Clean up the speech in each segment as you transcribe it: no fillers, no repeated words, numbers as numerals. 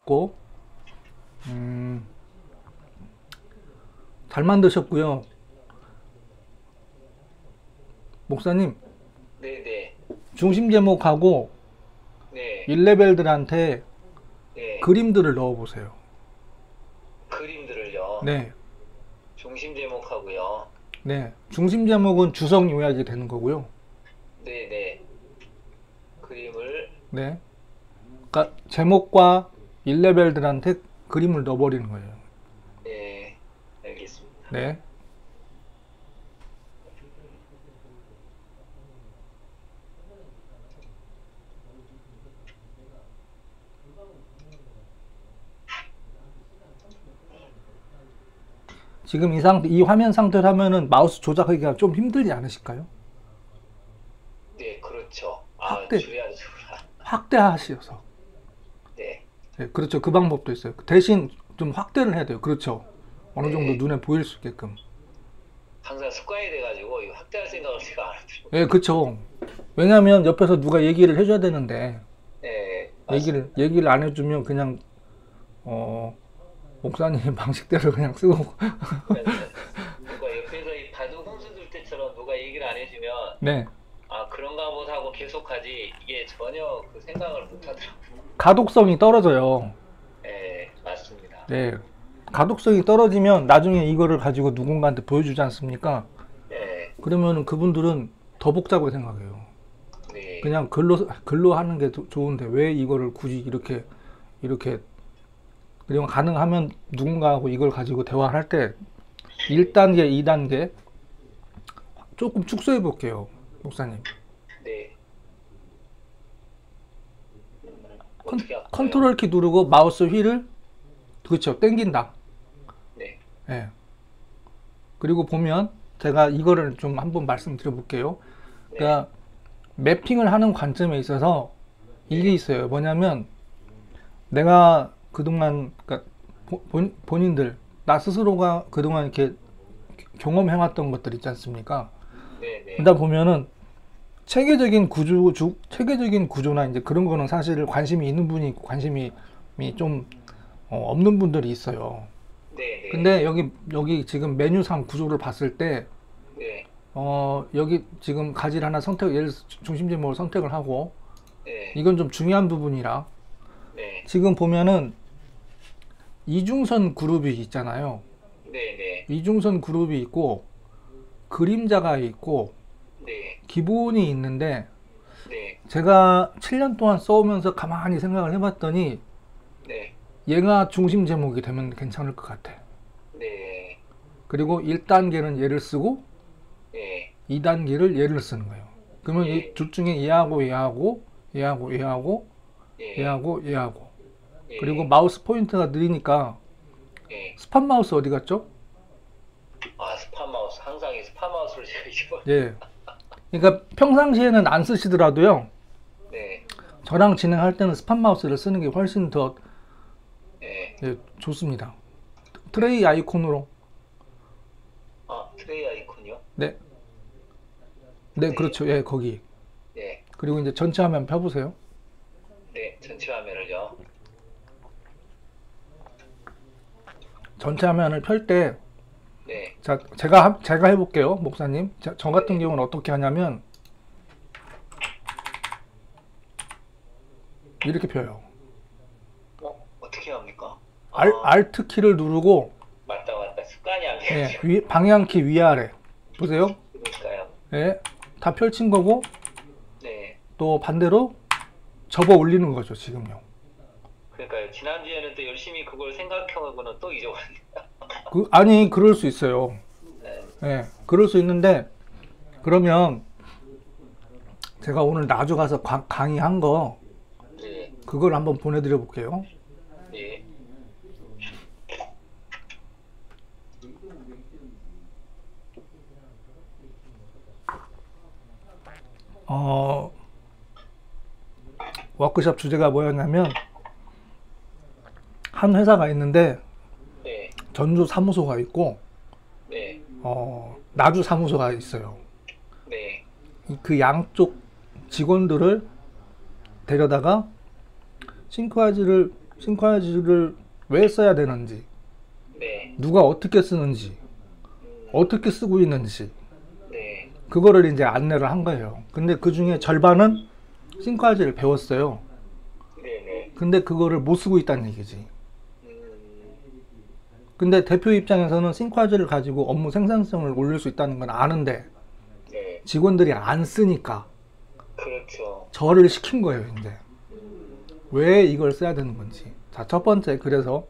고 잘 만드셨고요. 목사님, 네네. 중심 제목하고 네. 1레벨들한테 네. 그림들을 넣어보세요. 그림들을요. 네, 중심 제목하고요. 네. 중심 제목은 주석 요약이 되는 거고요. 네네. 그림을. 네. 그러니까 제목과 1레벨들한테 그림을 넣어버리는 거예요. 네. 알겠습니다. 네. 지금 이 화면 상태로 하면은 마우스 조작하기가 좀 힘들지 않으실까요? 네, 그렇죠. 아, 확대, 줄여야지구나. 확대하셔서. 네. 네, 그렇죠. 그 방법도 있어요. 대신 좀 확대를 해야 돼요. 그렇죠. 어느 정도 네. 눈에 보일 수 있게끔. 항상 습관이 돼가지고 이거 확대할 생각을 제가 안 하죠. 예, 그렇죠. 왜냐하면 옆에서 누가 얘기를 해줘야 되는데 네, 맞습니다. 얘기를 안 해주면 그냥 목사님 방식대로 그냥 쓰고. 그러니까 누가 옆에서 이 바둑 혼수 들 때처럼 누가 얘기를 안 해주면 네. 아, 그런가 보다 하고 계속하지 이게 전혀 그 생각을 못 하더라고요. 가독성이 떨어져요. 네, 맞습니다. 네. 가독성이 떨어지면 나중에 이거를 가지고 누군가한테 보여주지 않습니까? 네, 그러면 그분들은 더 복잡하게 생각해요. 네, 그냥 글로 하는 게 좋은데 왜 이거를 굳이 이렇게 그리고 가능하면 누군가하고 이걸 가지고 대화를 할 때 1단계, 2단계 조금 축소해 볼게요, 목사님. 네. 어떻게 할까요? 컨트롤 키 누르고 마우스 휠을 그렇죠, 당긴다. 네, 예. 그리고 보면 제가 이거를 좀 한번 말씀드려 볼게요. 네, 그러니까 매핑을 하는 관점에 있어서 이게 있어요. 뭐냐면 내가 그동안 그러니까 본인들 나 스스로가 그동안 이렇게 경험해왔던 것들 있지 않습니까? 네, 네, 그러다 보면은 체계적인 구조나 이제 그런 거는 사실 관심이 있는 분이 있고 관심이 좀 없는 분들이 있어요. 네, 네, 근데 여기 지금 메뉴상 구조를 봤을 때 네, 여기 지금 가지를 하나 예를 들어서 중심 제목을 선택을 하고 네, 이건 좀 중요한 부분이라 네, 지금 보면은 이중선 그룹이 있잖아요. 네, 네, 이중선 그룹이 있고 그림자가 있고 네, 기본이 있는데 네, 제가 7년 동안 써오면서 가만히 생각을 해봤더니 네, 얘가 중심 제목이 되면 괜찮을 것 같아. 네, 그리고 1단계는 얘를 쓰고 네, 2단계를 얘를 쓰는 거예요. 그러면 이 예, 둘 중에 얘하고 얘하고 얘하고 얘하고 예, 얘하고 얘하고 예, 그리고 마우스 포인트가 느리니까 예. 스팟 마우스 어디 갔죠? 아, 스파 마우스. 항상 이 스파 마우스를 제가 잊어버려. 예. 그러니까 평상시에는 안 쓰시더라도요. 네, 저랑 진행할 때는 스팟 마우스를 쓰는 게 훨씬 더 네. 예, 좋습니다. 트레이 아이콘으로. 아, 트레이 아이콘이요? 네. 네, 네, 그렇죠. 예, 거기. 네, 그리고 이제 전체 화면 펴보세요. 네. 전체 화면을요. 전체 화면을 펼 때, 네, 자, 제가 해볼게요, 목사님. 저 같은 네. 경우는 어떻게 하냐면, 이렇게 펴요. 어떻게 합니까? 알트 키를 누르고, 맞다, 맞다. 습관이 안 예, 돼가지고. 방향키 위아래. 보세요. 그러니까요. 예, 다 펼친 거고, 네. 또 반대로 접어 올리는 거죠, 지금요. 그러니까요. 지난주에는 또 열심히 그걸 생각해보고는 또 잊어버렸네요. 아니, 그럴 수 있어요. 네. 예, 그럴 수 있는데, 그러면 제가 오늘 나주 가서 강의한 거, 네. 그걸 한번 보내드려 볼게요. 네. 워크숍 주제가 뭐였냐면, 한 회사가 있는데, 네. 전주 사무소가 있고, 네. 나주 사무소가 있어요. 네. 그 양쪽 직원들을 데려다가 싱크화지를 왜 써야 되는지, 네. 누가 어떻게 쓰는지, 어떻게 쓰고 있는지, 네. 그거를 이제 안내를 한 거예요. 근데 그 중에 절반은 싱크화지를 배웠어요. 네네. 근데 그거를 못 쓰고 있다는 얘기지. 음, 근데 대표 입장에서는 싱크화지를 가지고 업무 생산성을 올릴 수 있다는 건 아는데 네. 직원들이 안 쓰니까 그렇죠. 저를 시킨 거예요, 이제. 왜 이걸 써야 되는 건지. 자, 첫 번째, 그래서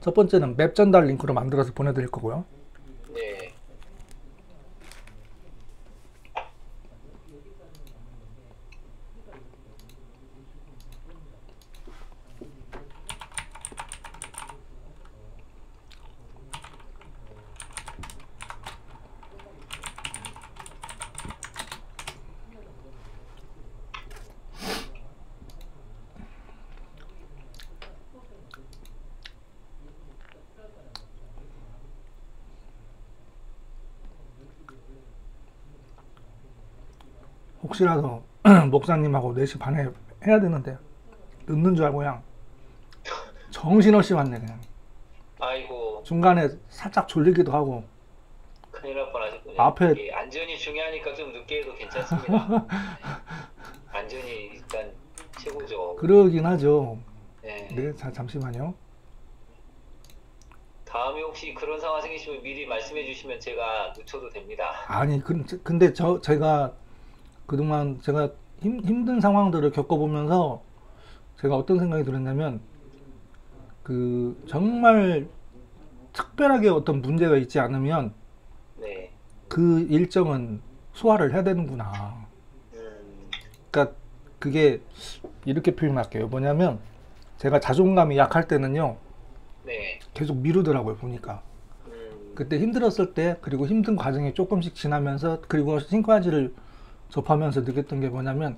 첫 번째는 맵 전달 링크로 만들어서 보내드릴 거고요. 네. 혹시라도 목사님하고 4시 반에 해야 되는데 늦는 줄 알고 그냥 정신없이 왔네, 그냥. 아이고, 중간에 살짝 졸리기도 하고. 큰일 날 뻔하셨군요. 앞에- 이게 안전이 중요하니까 좀 늦게 해도 괜찮습니다. 안전이 일단 최고죠. 그러긴 하죠. 네. 네, 자, 잠시만요. 다음에 혹시 그런 상황 생기시면 미리 말씀해 주시면 제가 늦춰도 됩니다. 아니, 근데 제가 그동안 제가 힘든 상황들을 겪어보면서 제가 어떤 생각이 들었냐면, 정말 특별하게 어떤 문제가 있지 않으면 네. 그 일정은 소화를 해야 되는구나. 그러니까 그게 이렇게 표현할게요. 뭐냐면 제가 자존감이 약할 때는요, 네. 계속 미루더라고요, 보니까. 그때 힘들었을 때, 그리고 힘든 과정이 조금씩 지나면서, 그리고 싱크화지를 접하면서 느꼈던 게 뭐냐면,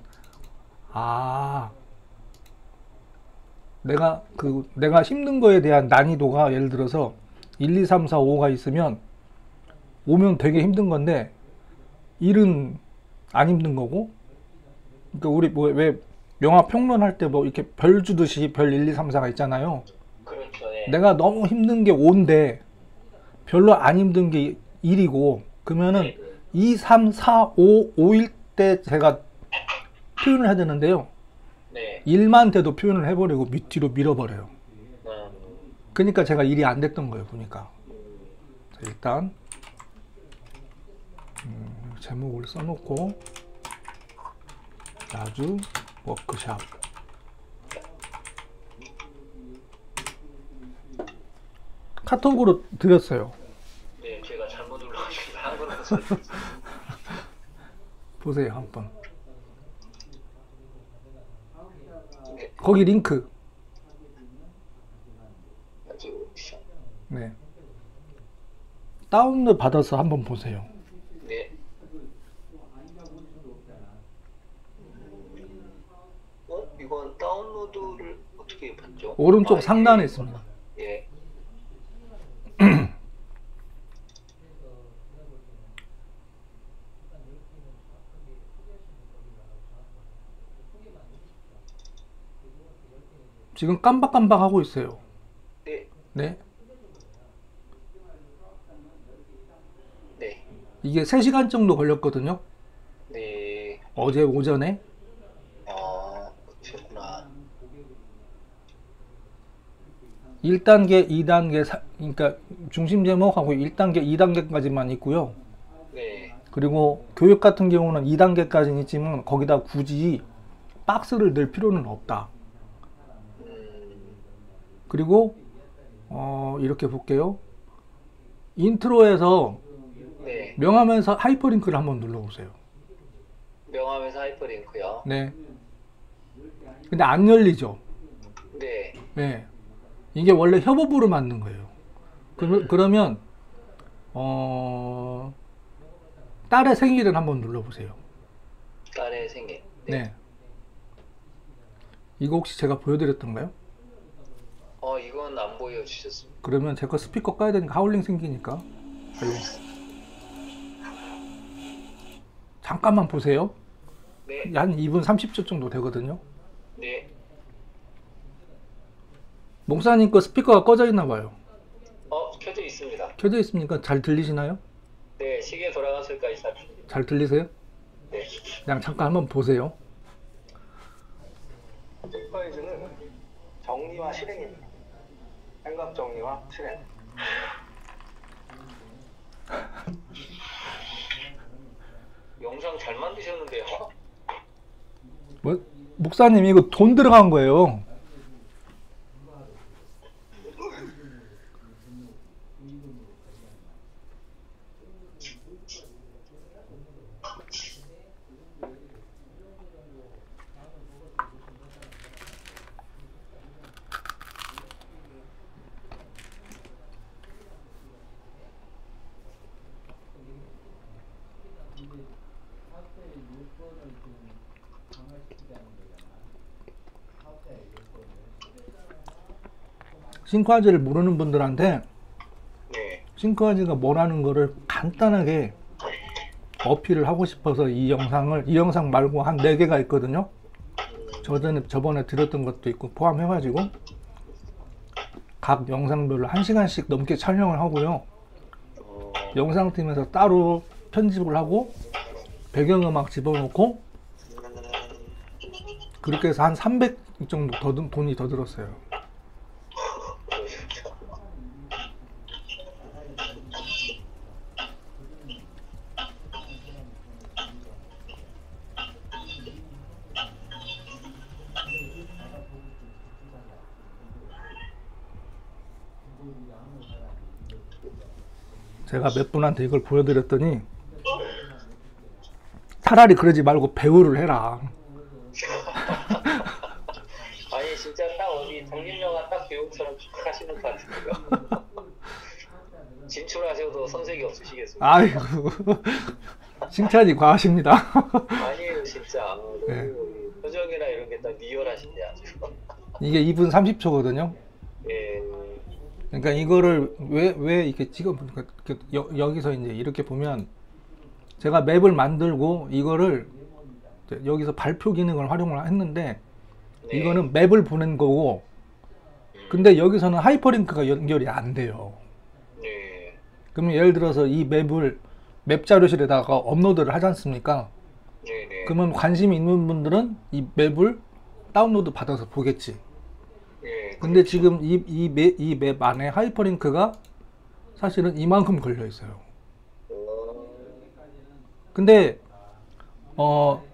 내가 힘든 거에 대한 난이도가, 예를 들어서 1, 2, 3, 4, 5가 있으면 오면 되게 힘든 건데 1은 안 힘든 거고, 그러니까 우리 왜 영화 평론할 때 뭐 이렇게 별 주듯이 별 1, 2, 3, 4가 있잖아요. 그렇죠. 네. 내가 너무 힘든 게 5인데 별로 안 힘든 게 1이고, 그러면은 네. 2, 3, 4, 5, 5일 때 제가 표현을 해야 되는데요. 네. 1만 돼도 표현을 해버리고 뒤로 밀어버려요. 음, 그러니까 제가 일이 안 됐던 거예요, 보니까. 자, 일단 제목을 써놓고 야주 워크샵. 카톡으로 드렸어요. 네, 제가 잘못 눌러가지고 한 거라고 써있어요. 보세요, 한번. 네. 거기 링크. 아주 시작. 네. 다운로드 받아서 한번 보세요. 네. 이건 다운로드를 어떻게 받죠? 오른쪽 아, 상단에 예. 있습니다. 예. 지금 깜박깜박 하고 있어요. 네. 네. 네. 이게 3시간 정도 걸렸거든요. 네. 어제 오전에. 그렇구나. 1단계, 2단계, 그러니까 중심 제목하고 1단계, 2단계까지만 있고요. 네. 그리고 교육 같은 경우는 2단계까지는 있지만 거기다 굳이 박스를 넣을 필요는 없다. 그리고 이렇게 볼게요. 인트로에서 네. 명함에서 하이퍼링크를 한번 눌러보세요. 명함에서 하이퍼링크요. 네. 근데 안 열리죠. 네. 네. 이게 원래 협업으로 만든 거예요. 그러면 딸의 생일을 한번 눌러보세요. 딸의 생일. 네. 이거 혹시 제가 보여드렸던가요? 이건 안 보여주셨습니다. 그러면 제 거 스피커 까야 되니까 하울링 생기니까. 아유. 잠깐만 보세요. 네. 한 2분 30초 정도 되거든요. 네. 목사님 거 스피커가 꺼져 있나 봐요. 켜져 있습니다. 켜져 있습니까? 잘 들리시나요? 네, 시계 돌아간 소리까지 다 들립니다. 잘 들리세요? 네. 그냥 잠깐 한번 보세요. 슈퍼이즈는 정리와 실행입니다. 생각 정리와 실행. 영상 잘 만드셨는데요. 뭐, 목사님 이거 돈 들어간 거예요. 싱크아즈를 모르는 분들한테 네. 싱크아즈가 뭐라는 거를 간단하게 어필을 하고 싶어서 이 영상 말고 한 4개가 있거든요. 저번에 드렸던 것도 있고 포함해가지고 각 영상별로 1시간씩 넘게 촬영을 하고요. 영상팀에서 따로 편집을 하고 배경음악 집어넣고 그렇게 해서 한 300 정도 돈이 더 들었어요. 그러셨죠. 제가 몇 분한테 이걸 보여드렸더니 차라리 그러지 말고 배우를 해라. 아니 진짜 딱 어디 독립영화 딱 배우처럼 쭉 하시는 것 같은데요. 진출하셔도 손색이 없으시겠습니다. 아이고 칭찬이 과하십니다. 아니에요 진짜. 너무 네. 표정이나 이런 게 다 리얼하신데 아주. 이게 2분 30초거든요. 예. 그러니까 이거를 왜 이렇게 찍어보니까 여기서 이제 이렇게 보면 제가 맵을 만들고 이거를 이제 여기서 발표 기능을 활용을 했는데 네. 이거는 맵을 보낸 거고 근데 여기서는 하이퍼링크가 연결이 안 돼요. 네. 그러면 예를 들어서 이 맵 자료실에다가 업로드를 하지 않습니까? 네네. 그러면 관심이 있는 분들은 이 맵을 다운로드 받아서 보겠지. 예. 근데 지금 이 맵 안에 하이퍼링크가 사실은 이만큼 걸려 있어요. 근데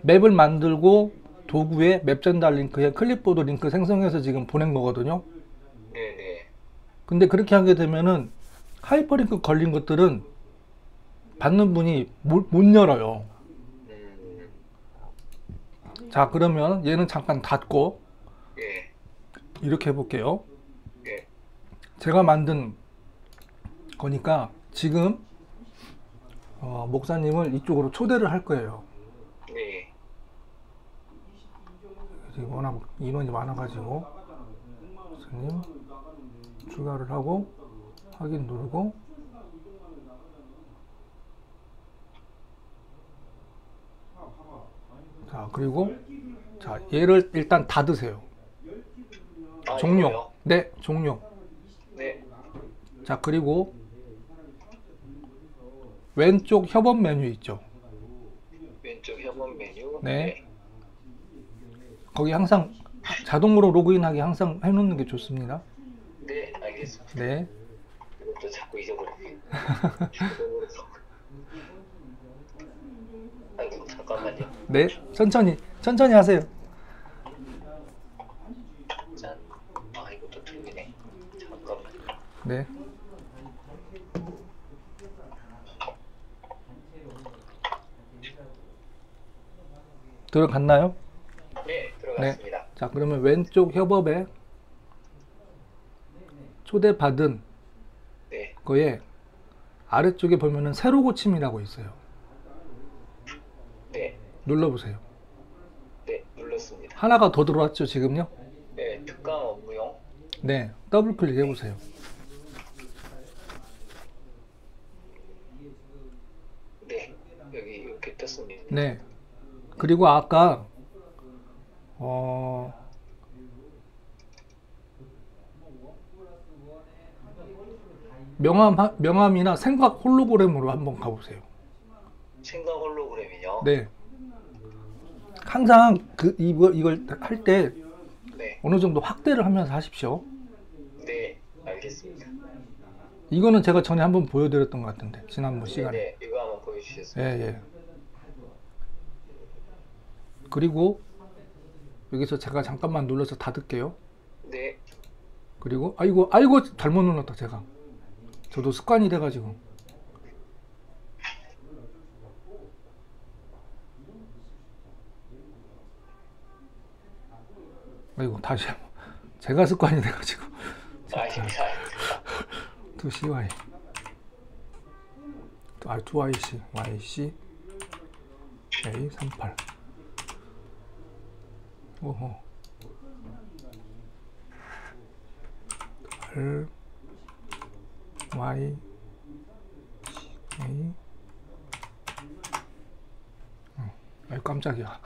맵을 만들고 도구에 맵 전달 링크에 클립보드 링크 생성해서 지금 보낸 거거든요. 네네. 근데 그렇게 하게 되면은 하이퍼링크 걸린 것들은 받는 분이 못 열어요. 자, 그러면 얘는 잠깐 닫고 예. 이렇게 해볼게요. 예. 제가 만든 거니까 지금 목사님을 이쪽으로 초대를 할 거예요. 네. 지금 워낙 인원이 많아가지고 목사님 추가를 하고 확인 누르고 자 그리고 자 얘를 일단 닫으세요. 아, 종료. 이거요? 네, 종료. 네. 자 그리고 왼쪽 협업 메뉴 있죠. 왼쪽 협업 메뉴. 네. 거기 항상 자동으로 로그인하게 항상 해놓는 게 좋습니다. 네, 알겠습니다. 네. 이것도 자꾸 잊어버릴게요. 아이고, 잠깐만요. 네, 천천히 하세요. 짠. 아, 이것도 틀리네. 잠깐만요. 네. 들어갔나요? 네, 들어갔습니다. 자, 그러면 왼쪽 협업에 초대받은 네. 거에 아래쪽에 보면은 새로 고침이라고 있어요. 네. 눌러보세요. 네, 눌렀습니다. 하나가 더 들어왔죠, 지금요? 네, 특강 업무용. 네, 더블 클릭 해보세요. 네, 여기 이렇게 떴습니다. 네. 그리고 아까 명암이나 생각 홀로그램으로 한번 가보세요. 생각 홀로그램이요? 네. 항상 이걸 할 때 네. 어느 정도 확대를 하면서 하십시오. 네, 알겠습니다. 이거는 제가 전에 한번 보여드렸던 것 같은데, 지난번 시간에. 네, 이거 한번 보여주셨어요. 예, 예. 그리고 여기서 제가 잠깐만 눌러서 닫을게요. 네, 그리고 아이고 잘못 눌렀다 제가. 저도 습관이 돼가지고. 아이고 다시 한번. 제가 습관이 돼가지고. 아닙니다. 2CY 2YC YC A38 오호 R Y A 아이 깜짝이야.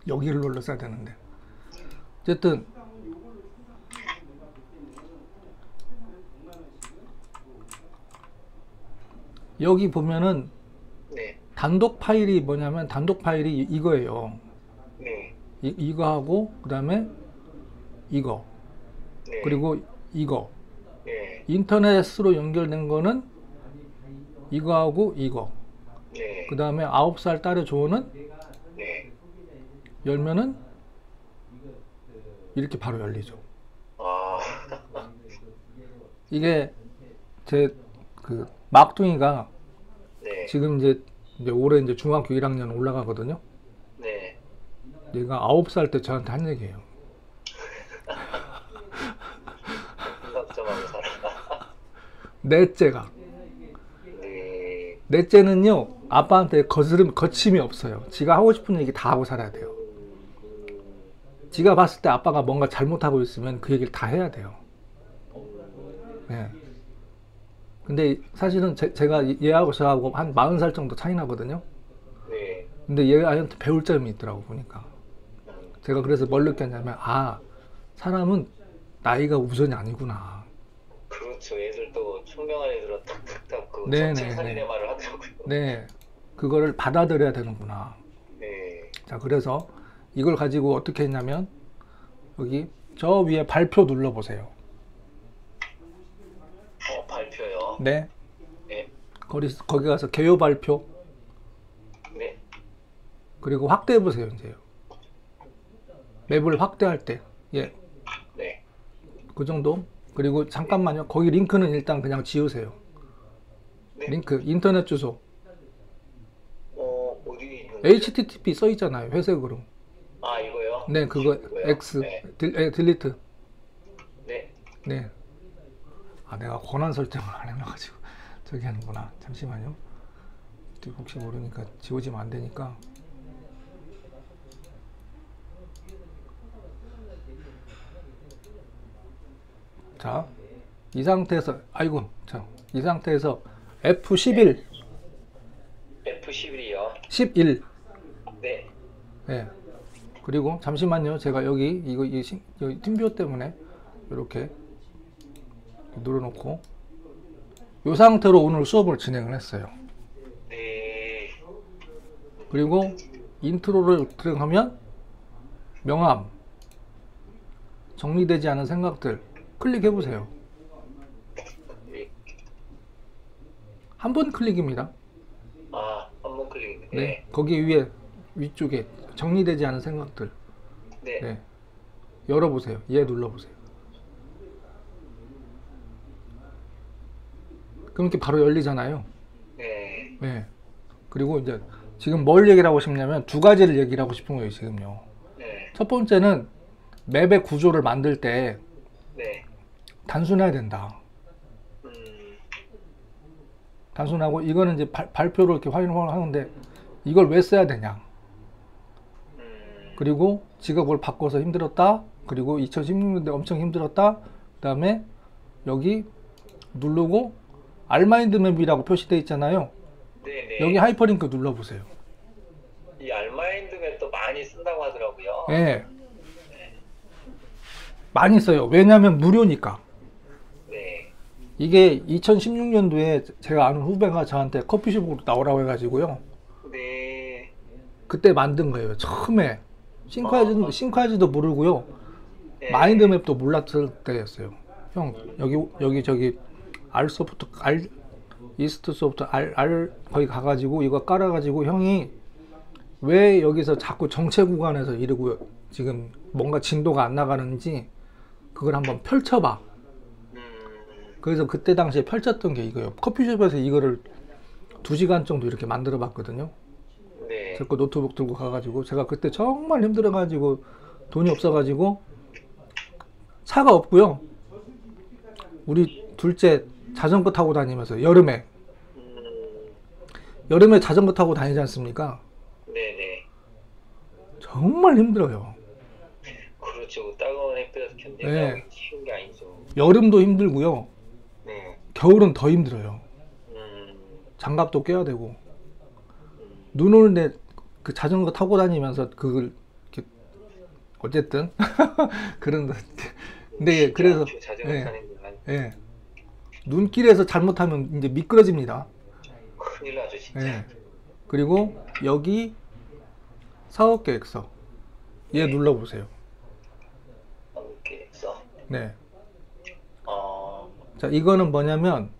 여기를 눌렀어야 되는데. 어쨌든 여기 보면은 네, 단독 파일이 뭐냐면 단독 파일이 이거예요. 네, 이거하고 그 다음에 이거 네, 그리고 이거 네, 인터넷으로 연결된 거는 이거하고 이거 네, 그 다음에 9살 딸의 조언은 네. 열면은 이렇게 바로 열리죠. 아, 이게 제 그 막둥이가 네, 지금 이제 올해 이제 중학교 1학년 올라가거든요. 네. 얘가 9살 때 저한테 한 얘기예요. 생각점하고 살아. 넷째가 네, 넷째는요 아빠한테 거침이 없어요. 지가 하고 싶은 얘기 다 하고 살아야 돼요. 지가 봤을 때 아빠가 뭔가 잘못하고 있으면 그 얘기를 다 해야 돼요. 네. 근데 사실은 제가 얘하고 저하고 한 40살 정도 차이 나거든요. 네, 근데 얘한테 배울 점이 있더라고 보니까. 제가 그래서 뭘 느꼈냐면 사람은 나이가 우선이 아니구나. 그렇죠. 애들도 총명한 애들은 탁탁탁 그 네네네. 정체살인의 말을 하더라고요. 네, 그거를 받아들여야 되는구나. 네, 자, 그래서 이걸 가지고 어떻게 했냐면 여기 저 위에 발표 눌러보세요. 발표요. 네, 네, 거기 가서 개요 발표 네, 그리고 확대해 보세요. 이제요. 맵을 확대할 때, 예, 네. 그 정도. 그리고 잠깐만요. 거기 링크는 일단 그냥 지우세요. 네. 링크 인터넷 주소 어디 있는? HTTP 써 있잖아요. 회색으로. 아, 이거요? 네, 그거 이거요? X 네, 딜리트. 네. 네. 내가 권한 설정을 안 해놔가지고 저기 하는구나. 잠시만요. 혹시 모르니까 지워지면 안 되니까. 자, 이 상태에서 이 상태에서 F11 F11이요. 11 네, 네. 그리고 잠시만요. 제가 여기 여기 팀뷰 때문에 이렇게 눌러놓고 이 상태로 오늘 수업을 진행을 했어요. 네, 그리고 인트로를 들어가면 명암, 정리되지 않은 생각들 클릭해 보세요. 네. 한 번 클릭입니다. 아, 한 번 클릭. 네. 네, 거기 위에 위쪽에 정리되지 않은 생각들. 네, 네. 열어보세요. 얘 눌러보세요. 그럼 이렇게 바로 열리잖아요. 네, 네. 그리고 이제 지금 뭘 얘기를 하고 싶냐면 두 가지를 얘기를 하고 싶은 거예요, 지금요. 네, 첫 번째는 맵의 구조를 만들 때 네. 단순해야 된다. 음, 단순하고 이거는 이제 발표로 이렇게 활용을 하는데 이걸 왜 써야 되냐. 그리고 지가 그걸 바꿔서 힘들었다. 그리고 2016년대 엄청 힘들었다. 그 다음에 여기 누르고 알마인드 맵이라고 표시되어 있잖아요. 네, 네. 여기 하이퍼링크 눌러보세요. 이 알마인드 맵도 많이 쓴다고 하더라고요. 예. 많이 써요. 왜냐면 무료니까. 네. 이게 2016년도에 제가 아는 후배가 저한테 커피숍으로 나오라고 해가지고요. 네. 그때 만든 거예요. 처음에 싱크하이즈도 모르고요. 네. 마인드맵도 몰랐을 때였어요. 형 여기 저기 이스트 소프트 R 거기 가가지고 이거 깔아가지고 형이 왜 여기서 자꾸 정체 구간에서 이러고 지금 뭔가 진도가 안 나가는지 그걸 한번 펼쳐봐. 그래서 그때 당시에 펼쳤던 게 이거예요. 커피숍에서 이거를 2시간 정도 이렇게 만들어 봤거든요. 네. 제거 노트북 들고 가가지고 제가 그때 정말 힘들어가지고 돈이 없어가지고 차가 없고요. 우리 둘째 자전거 타고 다니면서 여름에 자전거 타고 다니지 않습니까? 네네. 정말 힘들어요. 그렇죠. 따가운 햇볕 견디기 네. 쉬운 게 아니죠. 여름도 힘들고요. 네. 겨울은 더 힘들어요. 장갑도 껴야 되고 눈 오는데 그 자전거 타고 다니면서 그걸 이렇게 어쨌든 그런 근데 그래서 자전거 예, 타는 게 예. 눈길에서 잘못하면 이제 미끄러집니다. 큰일 나죠 진짜. 예. 그리고 여기 사업 계획서 얘 네. 눌러보세요. 이렇게 써. 네. 어. 자, 이거는 뭐냐면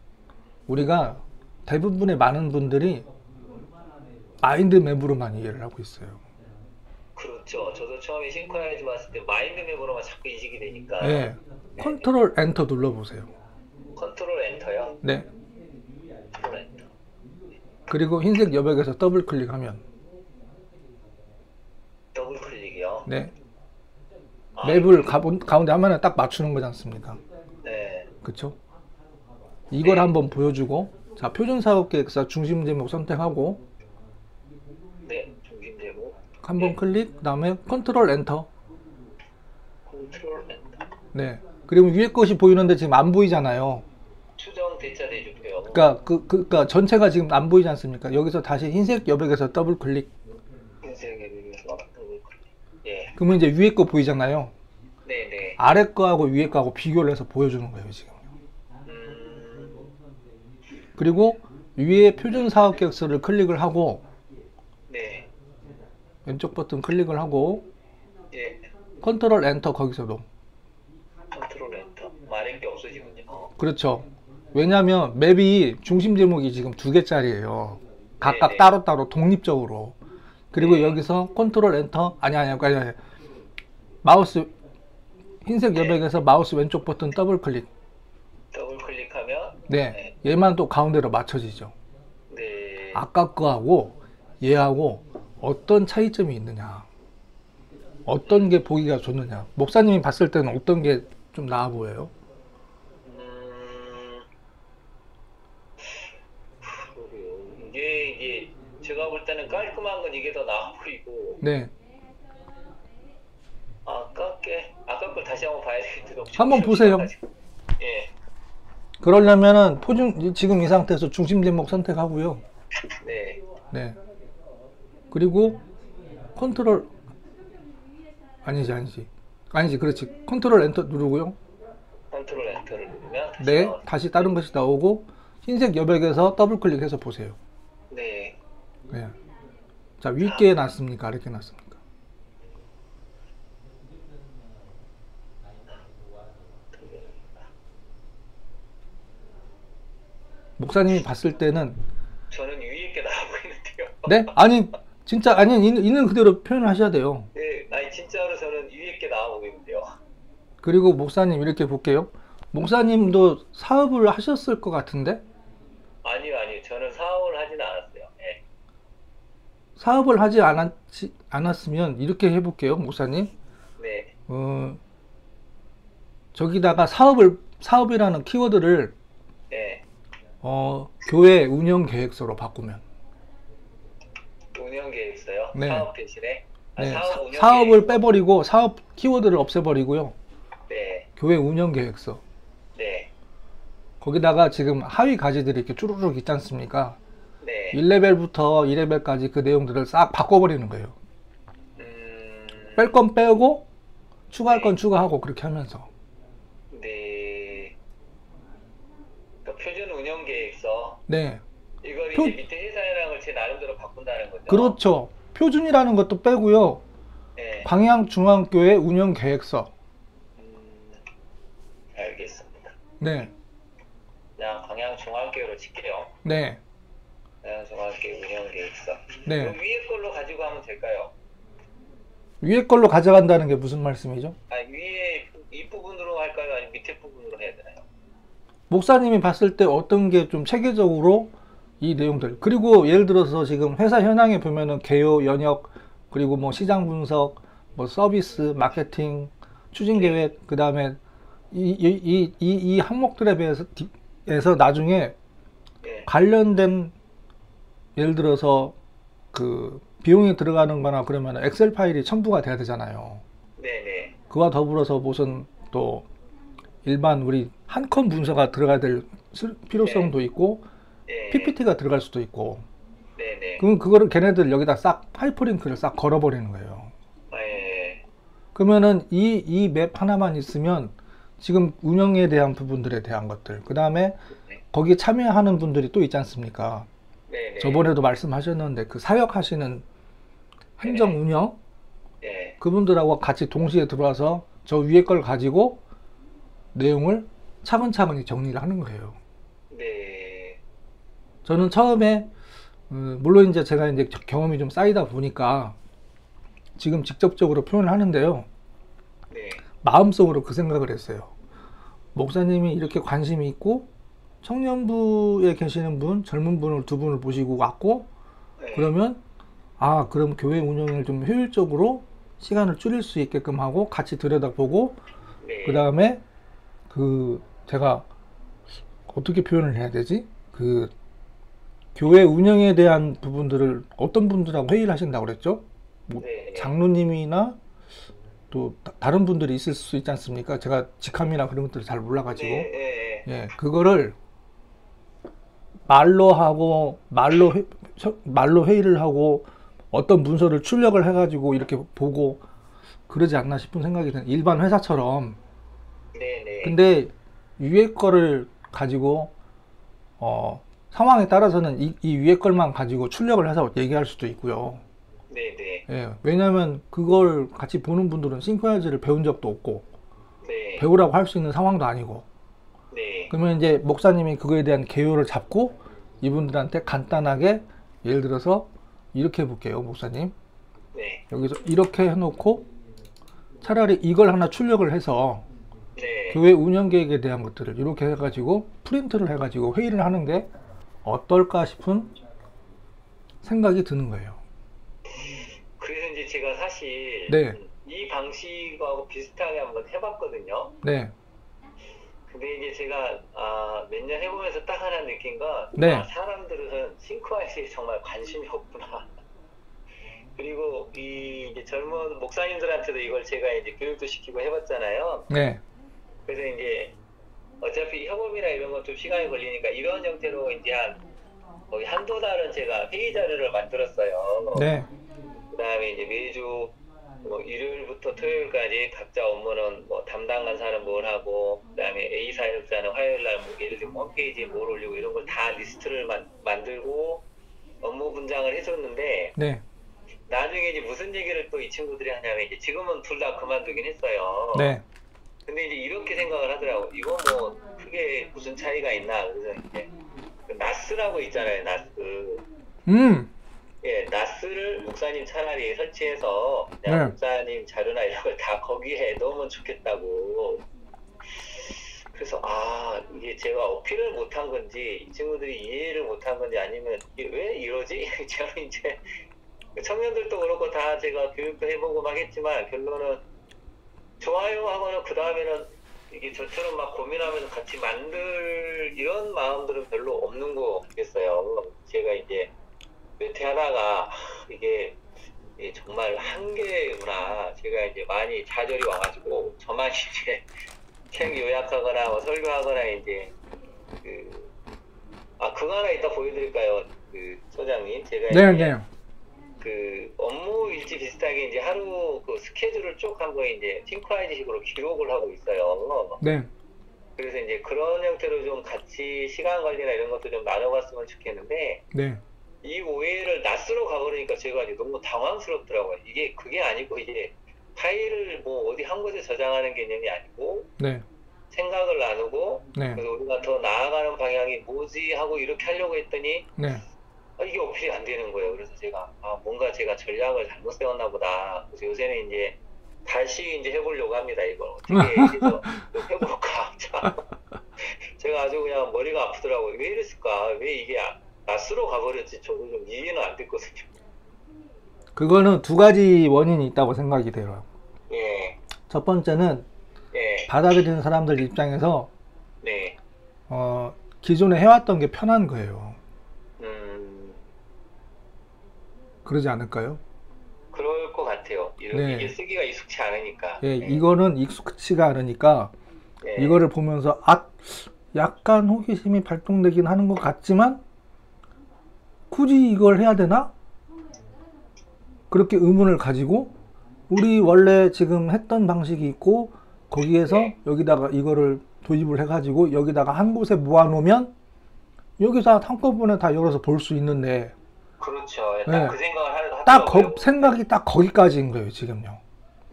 우리가 대부분의 많은 분들이 마인드맵으로만 이해를 하고 있어요. 그렇죠. 저도 처음에 싱크하이즈 봤을 때 마인드맵으로만 자꾸 인식이 되니까. 예. 컨트롤 엔터 눌러보세요. 컨트롤 엔터요. 네. 컨트롤 엔터. 그리고 흰색 여백에서 더블 클릭하면 더블 클릭이요. 네. 아, 맵을 가운데 하면은 딱 맞추는 거지 않습니까? 네. 그쵸? 이걸 네. 한번 보여주고 자, 표준 사업 계획서 중심 제목 선택하고 네. 중심 제목. 한번 네. 클릭, 그다음에 컨트롤 엔터. 컨트롤 엔터. 네. 그리고 위에 것이 보이는데 지금 안 보이잖아요. 추정 대차 대조표요. 그러니까 전체가 지금 안 보이지 않습니까? 여기서 다시 흰색 여백에서 더블 클릭. 흰색에 비해서 더블 클릭. 예. 그러면 이제 위에 거 보이잖아요. 네네. 아래 거하고 위에 거하고 비교를 해서 보여주는 거예요, 지금. 그리고 위에 표준 사업 계획서를 클릭을 하고 네. 왼쪽 버튼 클릭을 하고 예. 컨트롤 엔터 거기서도. 컨트롤 엔터. 말한 게 없어지군요. 그렇죠. 왜냐하면 맵이 중심 제목이 지금 2개짜리예요. 각각 네네. 따로따로 독립적으로. 그리고 네. 여기서 컨트롤 엔터 아니 마우스 흰색 네. 여백에서 마우스 왼쪽 버튼 더블 클릭. 더블 클릭하면 네. 얘만 또 가운데로 맞춰지죠. 네. 아까 거하고 얘하고 어떤 차이점이 있느냐. 어떤 게 보기가 좋느냐. 목사님이 봤을 때는 어떤 게 좀 나아 보여요? 그러게요. 이게 제가 볼 때는 깔끔한 건 이게 더 나아 보이고 네. 아까 걸 다시 한번 봐야 되겠는데 너무 한번 보세요. 예. 그러려면은 지금 이 상태에서 중심 제목 선택하고요. 네. 네. 그리고 컨트롤 아니지. 그렇지. 컨트롤 엔터 누르고요. 컨트롤 엔터를 누르면 다시 네. 나와요. 다시 다른 것이 나오고 흰색 여백에서 더블 클릭해서 보세요. 네. 네. 자, 위께 놨습니까? 아래께 놨습니까? 목사님이 봤을 때는 저는 위에 게 나아 보이는데요. 네? 아니 진짜 아니 있는 그대로 표현하셔야 돼요. 네. 아니 진짜로 저는 위에 게 나아 보이는데요. 그리고 목사님 이렇게 볼게요. 목사님도 사업을 하셨을 것 같은데 아니요. 저는 사업을 하진 않았어요. 예. 사업을 하지 않았으면 이렇게 해볼게요, 목사님. 네. 저기다가 사업이라는 키워드를 네. 교회 운영 계획서로 바꾸면. 운영 계획서요? 네. 사업 대신에? 네, 사업 운영 사업을 계획서? 빼버리고 사업 키워드를 없애버리고요. 네. 교회 운영 계획서. 네. 거기다가 지금 하위 가지들이 이렇게 쭈루룩 있지 않습니까? 네. 1레벨부터 2레벨까지 그 내용들을 싹 바꿔버리는 거예요. 뺄 건 빼고 추가할 건 추가하고 그렇게 하면서. 네. 그러니까 표준 운영 계획서 네. 이걸 표- 이제 밑에 회사량을 제 나름대로 바꾼다는 거죠. 그렇죠. 표준이라는 것도 빼고요. 네. 방향중앙교회 운영 계획서. 알겠습니다. 네. 그냥 방향중앙계획으로 칠게요. 네. 방향중앙계획 운영 계획서. 네. 그럼 위에 걸로 가지고 하면 될까요? 위에 걸로 가져간다는 게 무슨 말씀이죠? 아, 위에 이 부분으로 할까요? 아니면 밑에 부분으로 해야 되나요? 목사님이 봤을 때 어떤 게 좀 체계적으로 이 내용들, 그리고 예를 들어서 지금 회사 현황에 보면은 개요, 연역, 그리고 뭐 시장 분석, 뭐 서비스, 마케팅, 추진 계획, 그 다음에 이 항목들에 비해서 나중에 네. 관련된, 예를 들어서 그 비용이 들어가는 거나 그러면 엑셀 파일이 첨부가 돼야 되잖아요. 네네. 그와 더불어서 무슨 또 일반 우리 한 컷 문서가 들어가야 될 필요성도 있고, 네. PPT가 들어갈 수도 있고, 네네. 그럼 그거를 걔네들 여기다 싹 하이퍼링크를 싹 걸어버리는 거예요. 네. 그러면은 이 맵 하나만 있으면 지금 운영에 대한 부분들에 대한 것들, 그 다음에 거기에 참여하는 분들이 또 있지 않습니까? 네네. 저번에도 말씀하셨는데 그 사역하시는 행정 운영 네. 그분들하고 같이 동시에 들어와서 저 위에 걸 가지고 내용을 차근차근히 정리를 하는 거예요. 네. 저는 처음에 물론 이제 제가 이제 경험이 좀 쌓이다 보니까 지금 직접적으로 표현을 하는데요. 네. 마음속으로 그 생각을 했어요. 목사님이 이렇게 관심이 있고 청년부에 계시는 분, 젊은 분을 두 분을 모시고 왔고, 네. 그러면 그럼 교회 운영을 좀 효율적으로 시간을 줄일 수 있게끔 하고 같이 들여다보고, 네. 그 다음에 제가 어떻게 표현을 해야 되지? 교회 운영에 대한 부분들을 어떤 분들하고 회의를 하신다고 그랬죠? 뭐 네. 장로님이나 또 다른 분들이 있을 수 있지 않습니까? 제가 직함이나 그런 것들을 잘 몰라가지고. 네. 네. 예, 그거를 말로 하고 말로 회의를 하고 어떤 문서를 출력을 해가지고 이렇게 보고 그러지 않나 싶은 생각이 드는, 일반 회사처럼. 네. 네. 근데 위에 거를 가지고 상황에 따라서는 이 위에 걸만 가지고 출력을 해서 얘기할 수도 있고요. 네. 네. 예, 왜냐하면 그걸 같이 보는 분들은 싱크로나이즈를 배운 적도 없고 네. 배우라고 할 수 있는 상황도 아니고, 네. 그러면 이제 목사님이 그거에 대한 개요를 잡고 이분들한테 간단하게, 예를 들어서 이렇게 해볼게요, 목사님. 네. 여기서 이렇게 해놓고 차라리 이걸 하나 출력을 해서 네. 교회 운영 계획에 대한 것들을 이렇게 해가지고 프린트를 해가지고 회의를 하는 게 어떨까 싶은 생각이 드는 거예요. 그래서 이제 제가 사실 네. 이 방식하고 비슷하게 한번 해봤거든요. 네, 근데 이제 제가 몇 년 해보면서 딱 하나 느낀 건 네. 사람들은 싱크로나이즈에 정말 관심이 없구나. 그리고 이 이제 젊은 목사님들한테도 이걸 제가 이제 교육도 시키고 해봤잖아요. 네, 그래서 이제 어차피 협업이나 이런 건 좀 시간이 걸리니까 이런 형태로 이제 거의 한두 달은 제가 회의 자료를 만들었어요. 네, 그 다음에 이제 매주 뭐 일요일부터 토요일까지 각자 업무는 뭐 담당 간사는 뭘 하고, 그 다음에 A 사역자는 화요일날 뭐 예를 들면 홈페이지에 뭘 올리고 이런 걸 다 리스트를 만들고 업무 분장을 해줬는데, 네, 나중에 이제 무슨 얘기를 또 이 친구들이 하냐면, 이제 지금은 둘 다 그만두긴 했어요. 네, 근데 이제 이렇게 생각을 하더라고. 이거 뭐 크게 무슨 차이가 있나. 그래서 이제 그 나스라고 있잖아요. 나스. 예, 나스를 목사님 차라리 설치해서 그냥 네. 목사님 자료나 이런 걸 다 거기에 넣으면 좋겠다고. 그래서 이게 제가 어필을 못한 건지 이 친구들이 이해를 못한 건지 아니면 이게 왜 이러지? 제가 이제 청년들도 그렇고 다 제가 교육도 해보고 막 했지만 결론은 좋아요 하고는 그 다음에는 이게 저처럼 막 고민하면서 같이 만들 이런 마음들은 별로 없는 것 같겠어요. 제가 이제 몇 해 하다가 이게 정말 한계구나. 제가 이제 많이 좌절이 와가지고 저만 이제 책 요약하거나 뭐 설교하거나 이제 그거 하나 이따 보여드릴까요, 그 소장님? 제가 네, 이제 네, 그 업무 일지 비슷하게 이제 하루 그 스케줄을 쭉 한번 이제 팅크와이즈식으로 기록을 하고 있어요. 네, 그래서 이제 그런 형태로 좀 같이 시간 관리나 이런 것도 좀 나눠봤으면 좋겠는데, 네, 이 오해를 낯으로 가버리니까 제가 이제 너무 당황스럽더라고요. 이게 그게 아니고 이제 파일을 뭐 어디 한 곳에 저장하는 개념이 아니고 네, 생각을 나누고, 네, 그래서 우리가 더 나아가는 방향이 뭐지 하고 이렇게 하려고 했더니 네. 이게 어필이 안 되는 거예요. 그래서 제가 뭔가 제가 전략을 잘못 세웠나 보다. 그래서 요새는 이제 다시 이제 해보려고 합니다. 이걸 어떻게 해서 좀 해볼까. 자, 제가 아주 그냥 머리가 아프더라고요. 왜 이랬을까? 왜 이게 낯으로 가버렸지? 저도 좀 이해는 안 됐거든요. 그거는 두 가지 원인이 있다고 생각이 돼요. 예, 첫 번째는 예, 받아들이는 사람들 입장에서 네, 기존에 해왔던 게 편한 거예요. 그러지 않을까요? 그럴 것 같아요. 네. 이게 쓰기가 익숙치 않으니까. 예, 네. 이거는 익숙치가 않으니까 네. 이거를 보면서 약간 호기심이 발동되긴 하는 것 같지만 굳이 이걸 해야 되나? 그렇게 의문을 가지고 우리 원래 지금 했던 방식이 있고 거기에서 네. 여기다가 이거를 도입을 해가지고 여기다가 한 곳에 모아놓으면 여기서 한꺼번에 다 열어서 볼 수 있는데 그렇죠. 딱 네. 그 생각을 딱 하더라고요. 생각이 딱 거기까지인 거예요 지금요.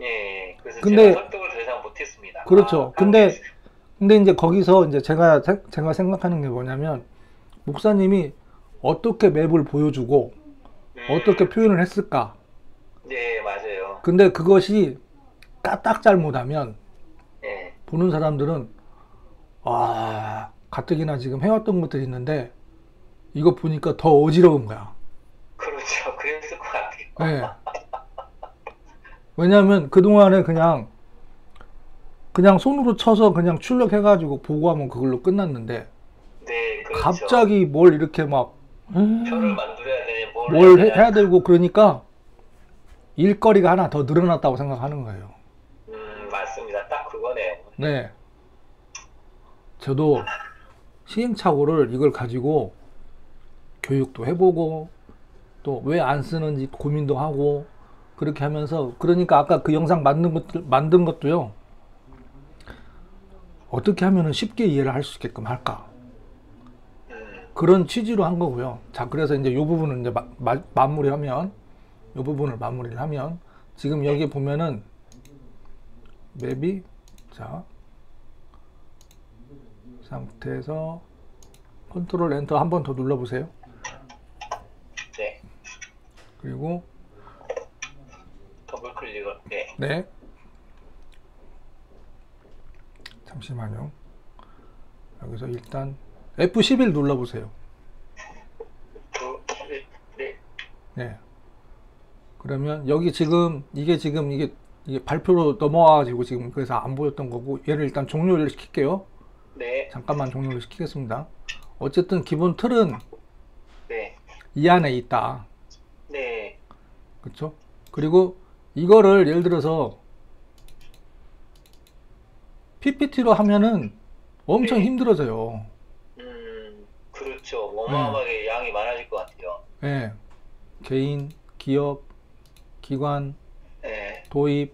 예, 그래서 근데- 제가 설득을 더 이상 못했습니다. 그렇죠. 근데 이제 거기서 이제 제가 생각하는 게 뭐냐면 목사님이 어떻게 맵을 보여주고 어떻게 표현을 했을까? 네, 맞아요. 근데 그것이 까딱 잘못하면 예, 보는 사람들은 가뜩이나 지금 해왔던 것들이 있는데 이거 보니까 더 어지러운 거야. 그렇죠. 그랬을 것 같아요. 네. 왜냐하면 그동안에 그냥 손으로 쳐서 그냥 출력해가지고 보고하면 그걸로 끝났는데 네, 그렇죠. 갑자기 뭘 이렇게 막 표를 만들어야 되니 뭘 해야 되고 그러니까 일거리가 하나 더 늘어났다고 생각하는 거예요. 맞습니다. 딱 그거네요. 네. 저도 시행착오를 이걸 가지고 교육도 해보고 또 왜 안 쓰는지 고민도 하고 그렇게 하면서 그러니까 아까 그 영상 만든 것도요. 어떻게 하면은 쉽게 이해를 할 수 있게끔 할까? 그런 취지로 한 거고요. 자, 그래서 이제 이 부분을 이제 마무리를 하면 지금 여기 보면은 맵이 자 상태에서 컨트롤 엔터 한 번 더 눌러 보세요. 네, 그리고 더블 클릭을. 네, 네. 잠시만요. 여기서 일단 F11 눌러 보세요. 네, 네. 그러면 여기 지금 이게 발표로 넘어와가지고 지금 그래서 안 보였던 거고 얘를 일단 종료를 시킬게요. 네, 잠깐만 종료를 시키겠습니다. 어쨌든 기본 틀은 네, 이 안에 있다. 네, 그렇죠? 그리고 이거를 예를 들어서 PPT로 하면은 엄청 네. 힘들어져요. 그렇죠. 어마어마하게 양이 많아질 것 같아요. 예. 개인, 기업, 기관, 네, 도입,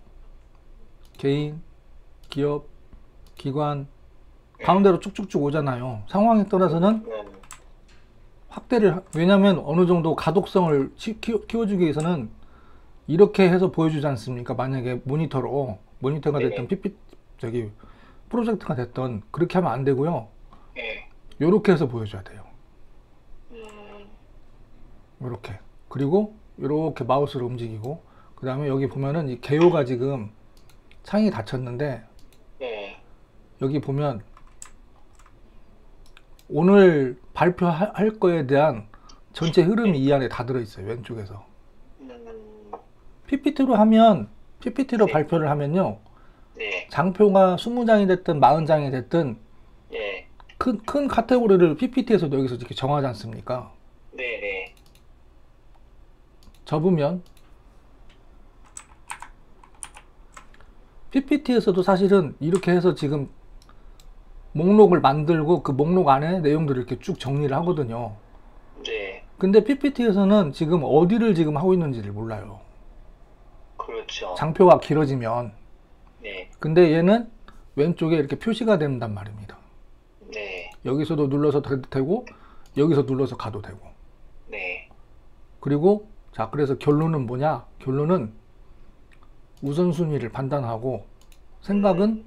개인, 기업, 기관 가운데로 쭉쭉쭉 오잖아요. 상황에 따라서는 확대를 왜냐하면 어느 정도 가독성을 키워주기 위해서는 이렇게 해서 보여주지 않습니까? 만약에 모니터가 됐던 네. 프로젝트가 됐던 그렇게 하면 안 되고요. 네, 요렇게 해서 보여줘야 돼요. 요렇게. 그리고 요렇게 마우스를 움직이고 그 다음에 여기 보면은 이 개요가 지금 창이 닫혔는데 네, 여기 보면 오늘 발표할 거에 대한 전체 흐름이 이 안에 다 들어있어요. 왼쪽에서. PPT로 네. 발표를 하면요. 네, 장표가 20장이 됐든 40장이 됐든 네, 큰 카테고리를 PPT에서 여기서 이렇게 정하지 않습니까? 네, 네, 접으면 PPT에서도 사실은 이렇게 해서 지금 목록을 만들고 그 목록 안에 내용들을 이렇게 쭉 정리를 하거든요. 네, 근데 PPT에서는 지금 어디를 지금 하고 있는지를 몰라요. 그렇죠. 장표가 길어지면. 네. 근데 얘는 왼쪽에 이렇게 표시가 된단 말입니다. 네. 여기서도 눌러서 가도 되고 여기서 눌러서 가도 되고. 네. 그리고 자, 그래서 결론은 뭐냐? 결론은 우선순위를 판단하고 생각은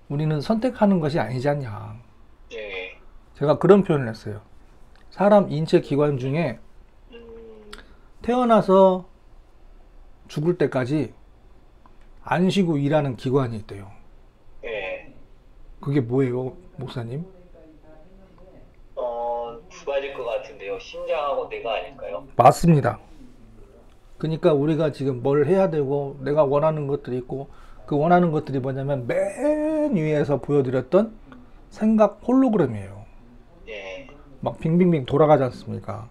우리는 선택하는 것이 아니지 않냐. 네. 제가 그런 표현을 했어요. 사람 인체 기관 중에 태어나서 죽을 때까지 안 쉬고 일하는 기관이 있대요. 네. 그게 뭐예요, 목사님? 두 가지일 것 같은데요. 심장하고 뇌가 아닐까요? 맞습니다. 그러니까 우리가 지금 뭘 해야 되고 내가 원하는 것들이 있고 그 원하는 것들이 뭐냐면 맨 위에서 보여드렸던 생각 홀로그램이에요. 네. 막 빙빙빙 돌아가지 않습니까?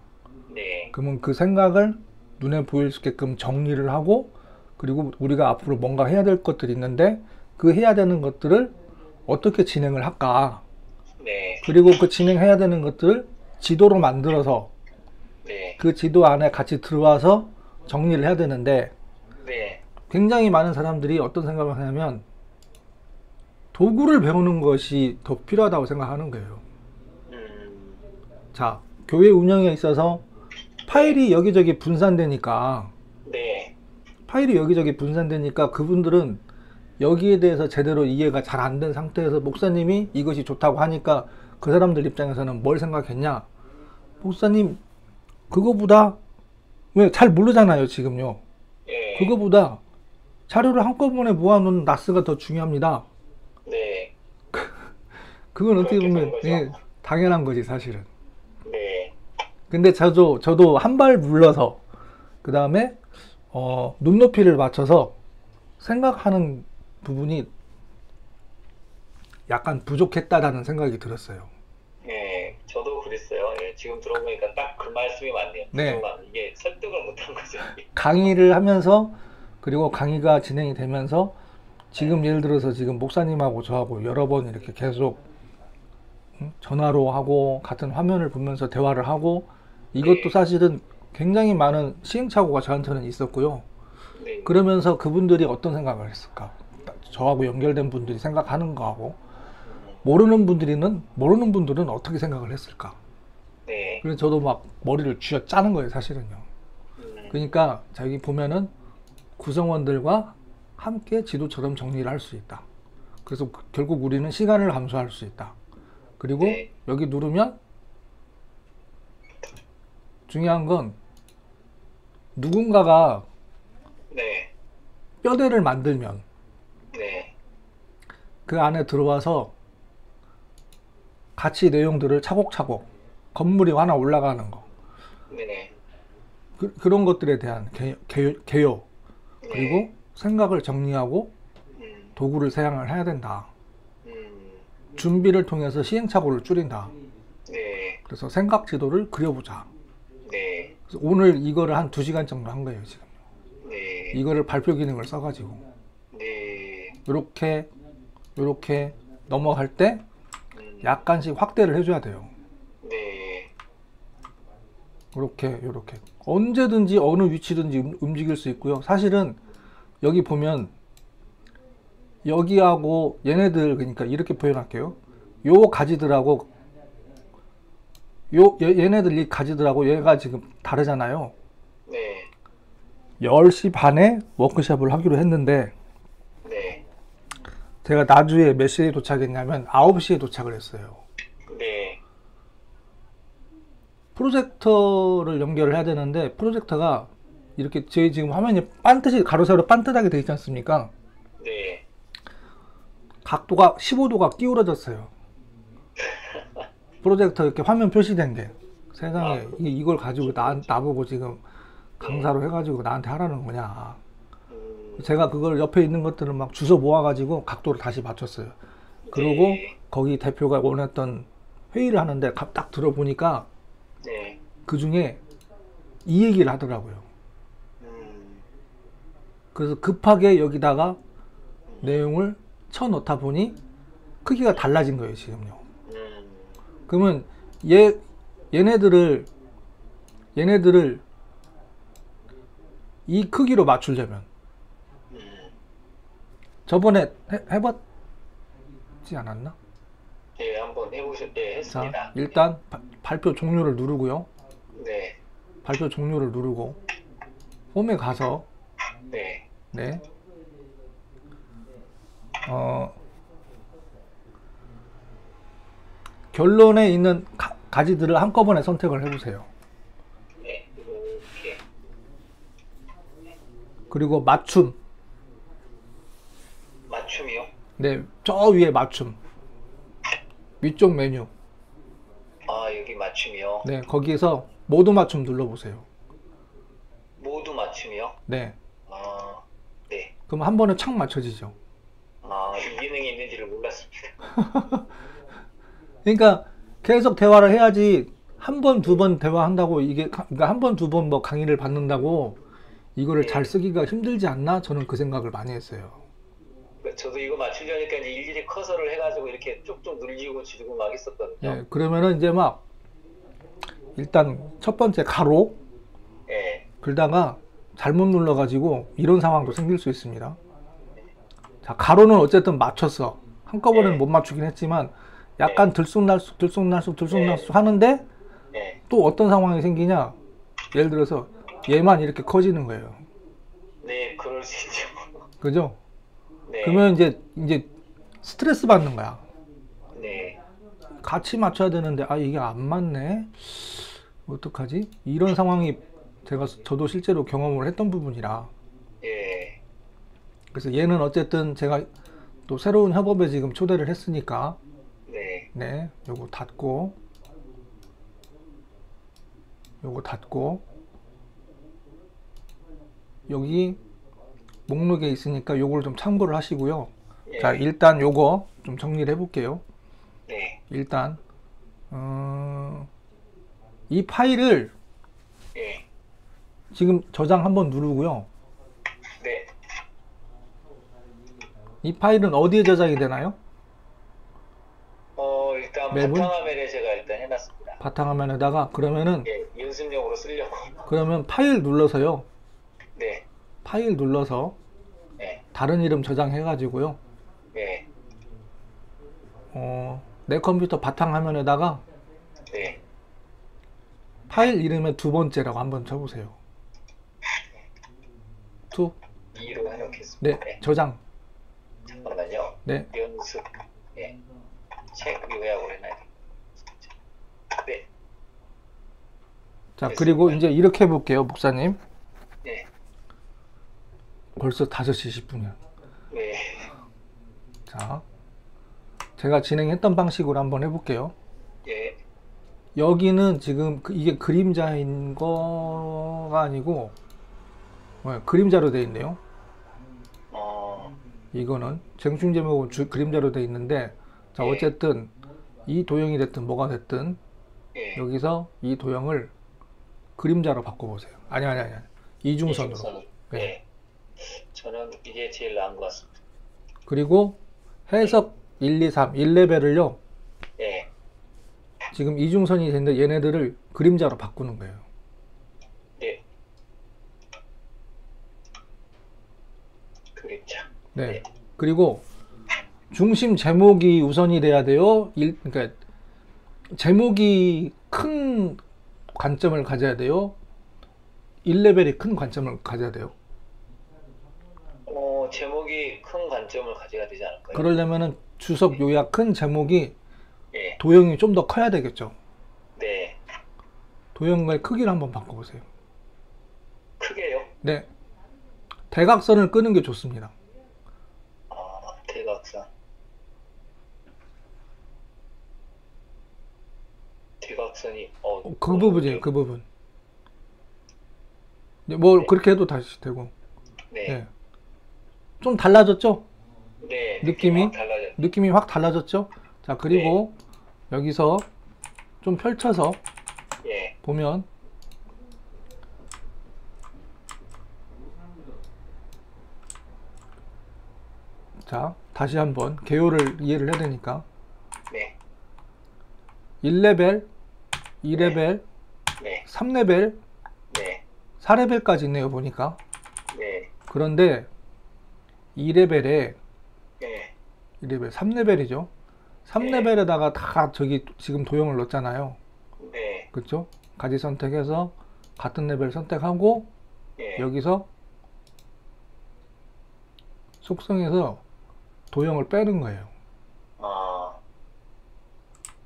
네. 그러면 그 생각을 눈에 보일 수 있게끔 정리를 하고 그리고 우리가 앞으로 뭔가 해야 될 것들이 있는데 그 해야 되는 것들을 어떻게 진행을 할까? 네. 그리고 그 진행해야 되는 것들을 지도로 만들어서 네. 그 지도 안에 같이 들어와서 정리를 해야 되는데 네. 굉장히 많은 사람들이 어떤 생각을 하냐면 도구를 배우는 것이 더 필요하다고 생각하는 거예요. 자, 교회 운영에 있어서 파일이 여기저기 분산되니까 네. 그분들은 여기에 대해서 제대로 이해가 잘 안 된 상태에서 목사님이 이것이 좋다고 하니까 그 사람들 입장에서는 뭘 생각했냐? 목사님, 그거보다 왜 잘 모르잖아요, 지금요. 네. 그거보다 자료를 한꺼번에 모아놓은 나스가 더 중요합니다. 네. 그건 어떻게 그렇게 보면 된 거죠. 예, 당연한 거지, 사실은. 네. 근데 저도 한 발 물러서 그 다음에 눈높이를 맞춰서 생각하는 부분이 약간 부족했다라는 생각이 들었어요. 네. 저도 그랬어요. 예, 지금 들어보니까 딱 그 말씀이 맞네요. 네. 부정감. 이게 설득을 못한 거죠. 강의를 하면서 그리고 강의가 진행이 되면서 지금 예를 들어서 지금 목사님하고 저하고 여러 번 이렇게 계속 전화로 하고 같은 화면을 보면서 대화를 하고 이것도 사실은 굉장히 많은 시행착오가 저한테는 있었고요. 네. 그러면서 그분들이 어떤 생각을 했을까? 저하고 연결된 분들이 생각하는 거하고 모르는 분들은 어떻게 생각을 했을까? 네. 그래서 저도 막 머리를 쥐어 짜는 거예요, 사실은요. 그러니까 자기 보면은 구성원들과 함께 지도처럼 정리를 할 수 있다. 그래서 결국 우리는 시간을 감소할 수 있다. 그리고 네. 여기 누르면 중요한 건 누군가가 네. 뼈대를 만들면 네. 그 안에 들어와서 같이 내용들을 차곡차곡 건물이 하나 올라가는 거 네네. 그런 것들에 대한 개요 그리고 네. 생각을 정리하고 음. 도구를 사용을 해야 된다. 음. 준비를 통해서 시행착오를 줄인다. 네. 그래서 생각 지도를 그려보자. 네. 그래서 오늘 이거를 한 2시간 정도 한 거예요, 지금. 네. 이거를 발표 기능을 써가지고. 네. 요렇게 넘어갈 때 약간씩 확대를 해줘야 돼요. 네. 요렇게. 언제든지 어느 위치든지 움직일 수 있고요. 사실은 여기 보면 여기하고 얘네들, 그러니까 이렇게 표현할게요. 요 가지들하고 얘네들 이 가지들하고 얘가 지금 다르잖아요. 네. 10시 반에 워크숍을 하기로 했는데 네. 제가 나주에 몇 시에 도착했냐면 9시에 도착을 했어요. 네. 프로젝터를 연결을 해야 되는데 프로젝터가 이렇게 제 지금 화면이 반듯이 가로세로 반듯하게 되어 있지 않습니까? 네. 각도가 15도가 기울어졌어요. 프로젝터 이렇게 화면 표시된 게 세상에 이걸 가지고 나보고 지금 강사로 해가지고 나한테 하라는 거냐. 제가 그걸 옆에 있는 것들을 막 주워 모아가지고 각도를 다시 맞췄어요. 그리고 네. 거기 대표가 원했던 회의를 하는데 딱 들어보니까 네. 그 중에 이 얘기를 하더라고요. 그래서 급하게 여기다가 내용을 쳐넣다 보니 크기가 달라진 거예요, 지금요. 그러면 얘네들을 얘네들을 이 크기로 맞추려면 저번에 해봤지 않았나? 예, 한번 예, 자, 했습니다. 일단 발표 종료를 누르고요. 네, 발표 종료를 누르고 홈에 가서 네, 네. 결론에 있는 가지들을 한꺼번에 선택을 해보세요. 네, 이렇게. 그리고 맞춤. 맞춤이요? 네, 저 위에 맞춤. 위쪽 메뉴. 아, 여기 맞춤이요? 네, 거기에서 모두 맞춤 눌러보세요. 모두 맞춤이요? 네. 아, 네. 그럼 한 번에 착 맞춰지죠. 아, 이 기능이 있는지를 몰랐습니다. 그러니까 계속 대화를 해야지 한 번, 두 번 대화한다고 이게, 그러니까 한 번, 두 번 뭐 강의를 받는다고 이거를 잘 쓰기가 힘들지 않나? 저는 그 생각을 많이 했어요. 저도 이거 맞추려니까 이제 일일이 커서를 해가지고 이렇게 쭉쭉 늘리고 지르고 막 했었거든요. 예, 그러면은 이제 막 일단 첫 번째 가로 예, 글다가 잘못 눌러가지고 이런 상황도 생길 수 있습니다. 자, 가로는 어쨌든 맞췄어. 한꺼번에는 네. 못 맞추긴 했지만 약간 들쑥날쑥 하는데 예, 또 어떤 상황이 생기냐? 예를 들어서 얘만 이렇게 커지는 거예요. 네, 그럴 수 있죠. 그죠? 네, 그러면 이제 스트레스 받는 거야. 네, 같이 맞춰야 되는데 아 이게 안 맞네. 어떡하지? 이런 상황이 저도 실제로 경험을 했던 부분이라. 예, 그래서 얘는 어쨌든 제가 또 새로운 협업에 지금 초대를 했으니까 네, 네, 요거 닫고 여기 목록에 있으니까 요걸 좀 참고를 하시고요. 예, 자, 일단 요거 좀 정리를 해볼게요. 네, 일단 이 파일을 예, 지금 저장 한번 누르고요. 네. 이 파일은 어디에 저장이 되나요? 일단 매분? 바탕화면에 제가 일단 해놨습니다. 바탕화면에다가 그러면은 예, 연습용으로 쓰려고. 그러면 파일 눌러서요. 네, 파일 눌러서 예, 다른 이름 저장해 가지고요. 예, 내 컴퓨터 바탕화면에다가 네, 파일 이름의 두 번째라고 한번 쳐보세요. 투. 2로 해놓겠습니다. 네, 네, 저장. 잠깐만요. 네, 연습, 예, 책 요약을 해놔야 돼. 네, 자, 그리고 이제 이렇게 해볼게요, 목사님. 네, 벌써 5시 10분이야. 네, 자, 제가 진행했던 방식으로 한번 해볼게요. 예, 여기는 지금 이게 그림자인 거가 아니고 그림자로 되어 있네요. 이거는 쟁충 제목은 그림자로 되어 있는데 자, 예. 어쨌든 이 도형이 됐든 뭐가 됐든 예. 여기서 이 도형을 그림자로 바꿔보세요. 아니 이중선으로. 이중선으로. 네. 예. 저는 이게 제일 나은 것 같습니다. 그리고 해석 1, 2, 3 1레벨을요 예, 지금 이중선이 됐는데 얘네들을 그림자로 바꾸는 거예요. 예, 그림자. 네. 네. 그리고 중심 제목이 우선이 돼야 돼요. 그러니까 제목이 큰 관점을 가져야 돼요. 1레벨이 큰 관점을 가져야 돼요. 제목이 큰 관점을 가져야 되지 않을까요? 그러려면은 주석 요약 큰 제목이 예, 도형이 좀 더 커야 되겠죠. 네, 도형의 크기를 한번 바꿔보세요. 크게요. 네. 대각선을 끄는 게 좋습니다. 대각선. 대각선이 그 부분이에요. 그 부분. 뭐 네. 그렇게 해도 다시 되고. 네, 네. 좀 달라졌죠? 네, 느낌이? 확 달라졌. 느낌이 확 달라졌죠? 자, 그리고 여기서 좀 펼쳐서 예, 보면 자, 다시 한번 개요를 이해를 해야 되니까 네, 1레벨, 2레벨, 네, 3레벨, 네. 4레벨까지 있네요, 보니까. 네. 그런데 2레벨에, 네. 2레벨, 3레벨이죠. 3레벨에다가 다 저기 지금 도형을 넣었잖아요. 네. 그렇죠? 가지 선택해서 같은 레벨 선택하고 네. 여기서 속성에서 도형을 빼는 거예요. 아.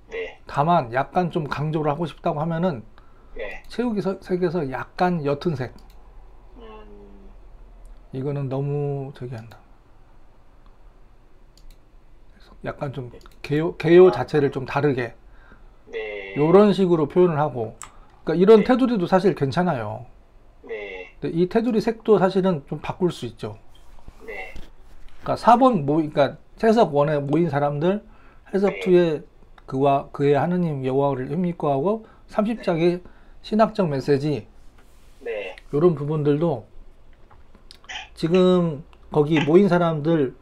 네. 다만 약간 좀 강조를 하고 싶다고 하면은 네. 채우기 색에서 약간 옅은 색. 음. 이거는 너무 저기 한다. 그래서 약간 좀 개요 자체를 좀 다르게 네. 요런 식으로 표현을 하고, 그러니까 이런 네. 테두리도 사실 괜찮아요. 네. 근데 이 테두리 색도 사실은 좀 바꿀 수 있죠. 네. 그러니까 4번 그러니까 해석 1에 모인 사람들, 해석 네. 2에 그와 그의 하느님 여호와를 힘입고하고 30장의 신학적 메시지, 네. 이런 부분들도 지금 거기 모인 사람들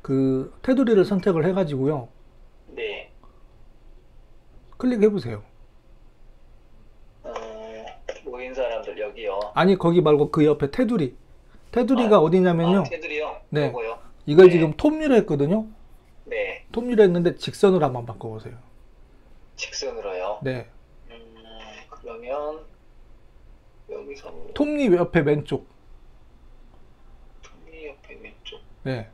그 테두리를 선택을 해가지고요. 네. 클릭해 보세요. 모인 사람들 여기요. 아니 거기 말고 그 옆에 테두리가 어디냐면요. 테두리요? 네. 요거요? 이걸 네. 지금 톱니로 했거든요. 네. 톱니로 했는데 직선으로 한번 바꿔보세요. 직선으로요? 네. 그러면 여기서 톱니 옆에 왼쪽. 톱니 옆에 왼쪽. 네.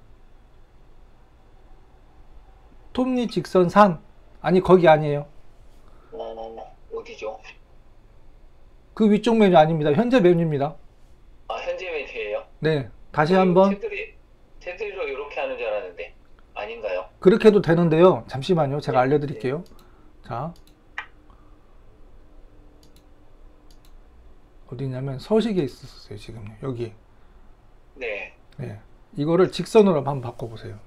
톱니 직선 산. 아니 거기 아니에요. 어디죠? 그 위쪽 메뉴 아닙니다. 현재 메뉴입니다. 아, 현재 메뉴예요? 네. 다시 한번 테두리로 이렇게 하는 줄 알았는데 아닌가요? 그렇게 해도 되는데요. 잠시만요. 제가 네. 알려드릴게요. 자, 어디냐면 서식에 있었어요. 지금요. 여기. 네. 네. 이거를 직선으로 한번 바꿔보세요.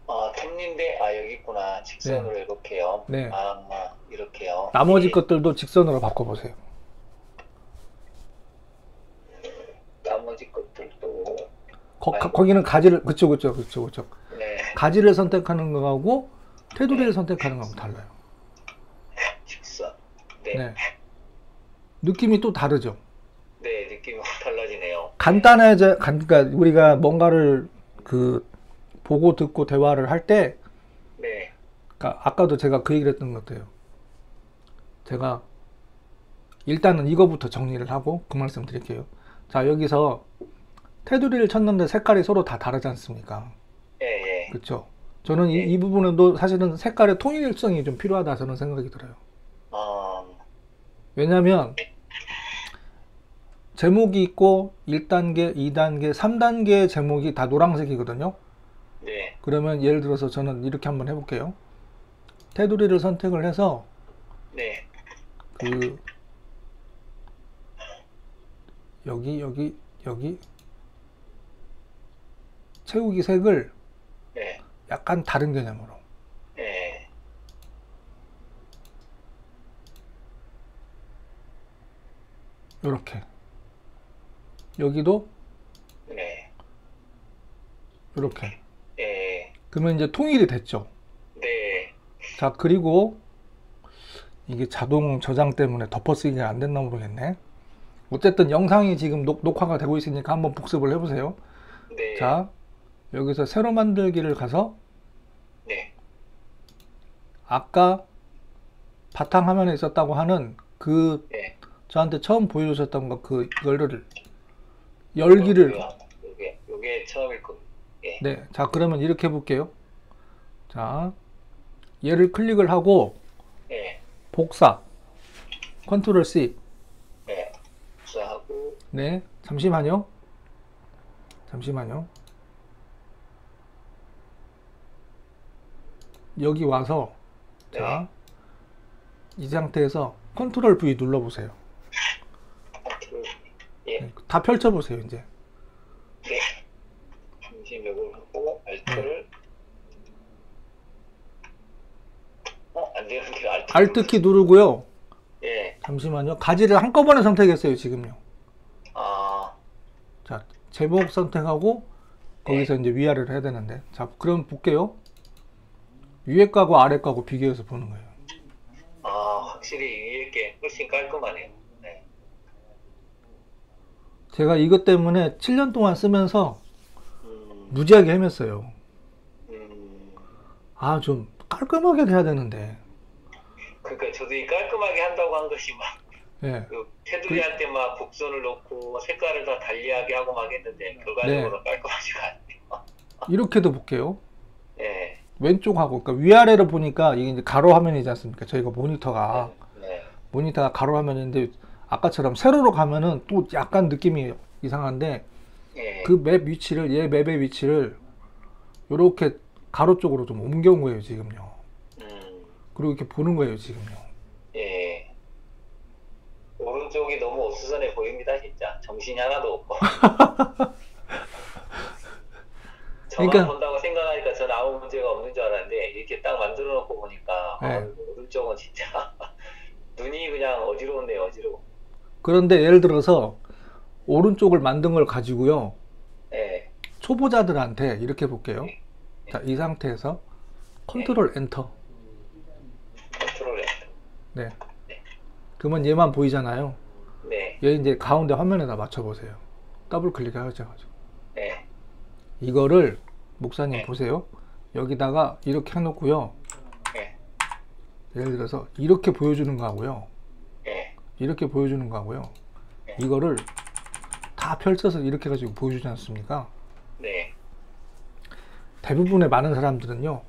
아, 톱니인데 여기 있구나. 직선으로 이렇게요. 네. 이렇게요. 나머지 네. 것들도 직선으로 바꿔보세요. 나머지 것들도 거기는 가지를 그쪽. 네. 가지를 선택하는 거하고 테두리를 선택하는 거하고 달라요. 직선. 네. 네. 느낌이 또 다르죠. 네, 느낌이 확 달라지네요. 그러니까 우리가 뭔가를 그 보고 듣고 대화를 할 때, 네. 그러니까 아까도 제가 그 얘기를 했던 것 같아요. 제가 일단은 이거부터 정리를 하고 그 말씀 드릴게요. 자, 여기서 테두리를 쳤는데 색깔이 서로 다 다르지 않습니까? 예, 예. 그렇죠? 저는 네. 이 부분에도 사실은 색깔의 통일성이 좀 필요하다 저는 생각이 들어요. 왜냐하면 제목이 있고 1단계, 2단계, 3단계 제목이 다 노란색이거든요. 네. 그러면 예를 들어서 저는 이렇게 한번 해볼게요. 테두리를 선택을 해서 네. 그 여기 채우기 색을 네. 약간 다른 개념으로 네. 이렇게 여기도 네. 이렇게 네. 그러면 이제 통일이 됐죠. 네. 자, 그리고 이게 자동 저장 때문에 덮어쓰기가 안 됐나 모르겠네. 어쨌든 영상이 지금 녹화가 되고 있으니까 한번 복습을 해보세요. 네. 자, 여기서 새로 만들기를 가서 네. 아까 바탕화면에 있었다고 하는 그 네. 저한테 처음 보여주셨던 거 그거를 열기를 요게 처음일 겁니다. 네. 네, 자 그러면 이렇게 해볼게요. 자, 얘를 클릭을 하고 네. 복사 컨트롤 C. 네. 복사하고 네, 잠시만요. 여기 와서 네. 자, 이 상태에서 컨트롤 V 눌러보세요. 컨트롤 예. 네, 다 펼쳐보세요 이제. 네. 중심역을 하고 알트를 안 되는데 Alt 키 누르고요. 예. 잠시만요. 가지를 한꺼번에 선택했어요 지금요. 자, 제목 선택하고 거기서 이제 위아래를 해야 되는데, 자 그럼 볼게요. 위에 거하고 아래 거하고 비교해서 보는 거예요. 확실히 위에 게 훨씬 훨씬 깔끔하네요. 네. 제가 이것 때문에 7년 동안 쓰면서 음, 무지하게 헤맸어요. 음, 아, 좀 깔끔하게 돼야 되는데. 그러니까 저도 이 깔끔하게 한다고 한 것이 막 예. 그 테두리 할 때 막 곡선을 넣고 색깔을 다 달리하게 하고 막 했는데 결과적으로 깔끔하지가 않네요. 이렇게도 볼게요. 네. 왼쪽하고, 그러니까 위아래로 보니까 이게 이제 가로 화면이지 않습니까? 저희가 모니터가. 네. 모니터가 가로 화면인데, 아까처럼 세로로 가면은 또 약간 느낌이 이상한데, 네. 그 맵 위치를, 얘 맵의 위치를 이렇게 가로 쪽으로 좀 옮겨온 거예요, 지금요. 그리고 이렇게 보는 거예요, 지금요. 예. 오른쪽이 너무 어수선해 보입니다, 진짜. 정신이 하나도 없고. 저만 그러니까- 본다고 생각하니까 저는 아무 문제가 없는 줄 알았는데, 이렇게 딱 만들어 놓고 보니까, 네. 오른쪽은 진짜, 눈이 그냥 어지러운데요, 어지러워. 그런데 예를 들어서, 오른쪽을 만든 걸 가지고요, 예. 초보자들한테 이렇게 볼게요. 네. 자, 이 상태에서 컨트롤 엔터. 컨트롤 네. 그러면 얘만 보이잖아요. 네. 얘 이제 가운데 화면에다 맞춰보세요. 더블 클릭하죠. 네. 이거를 목사님 네. 보세요. 여기다가 이렇게 해놓고요. 네. 예를 들어서 이렇게 보여주는 거하고요. 네. 이렇게 보여주는 거하고요. 네. 이거를 다 펼쳐서 이렇게 가지고 보여주지 않습니까? 네. 대부분의 많은 사람들은요.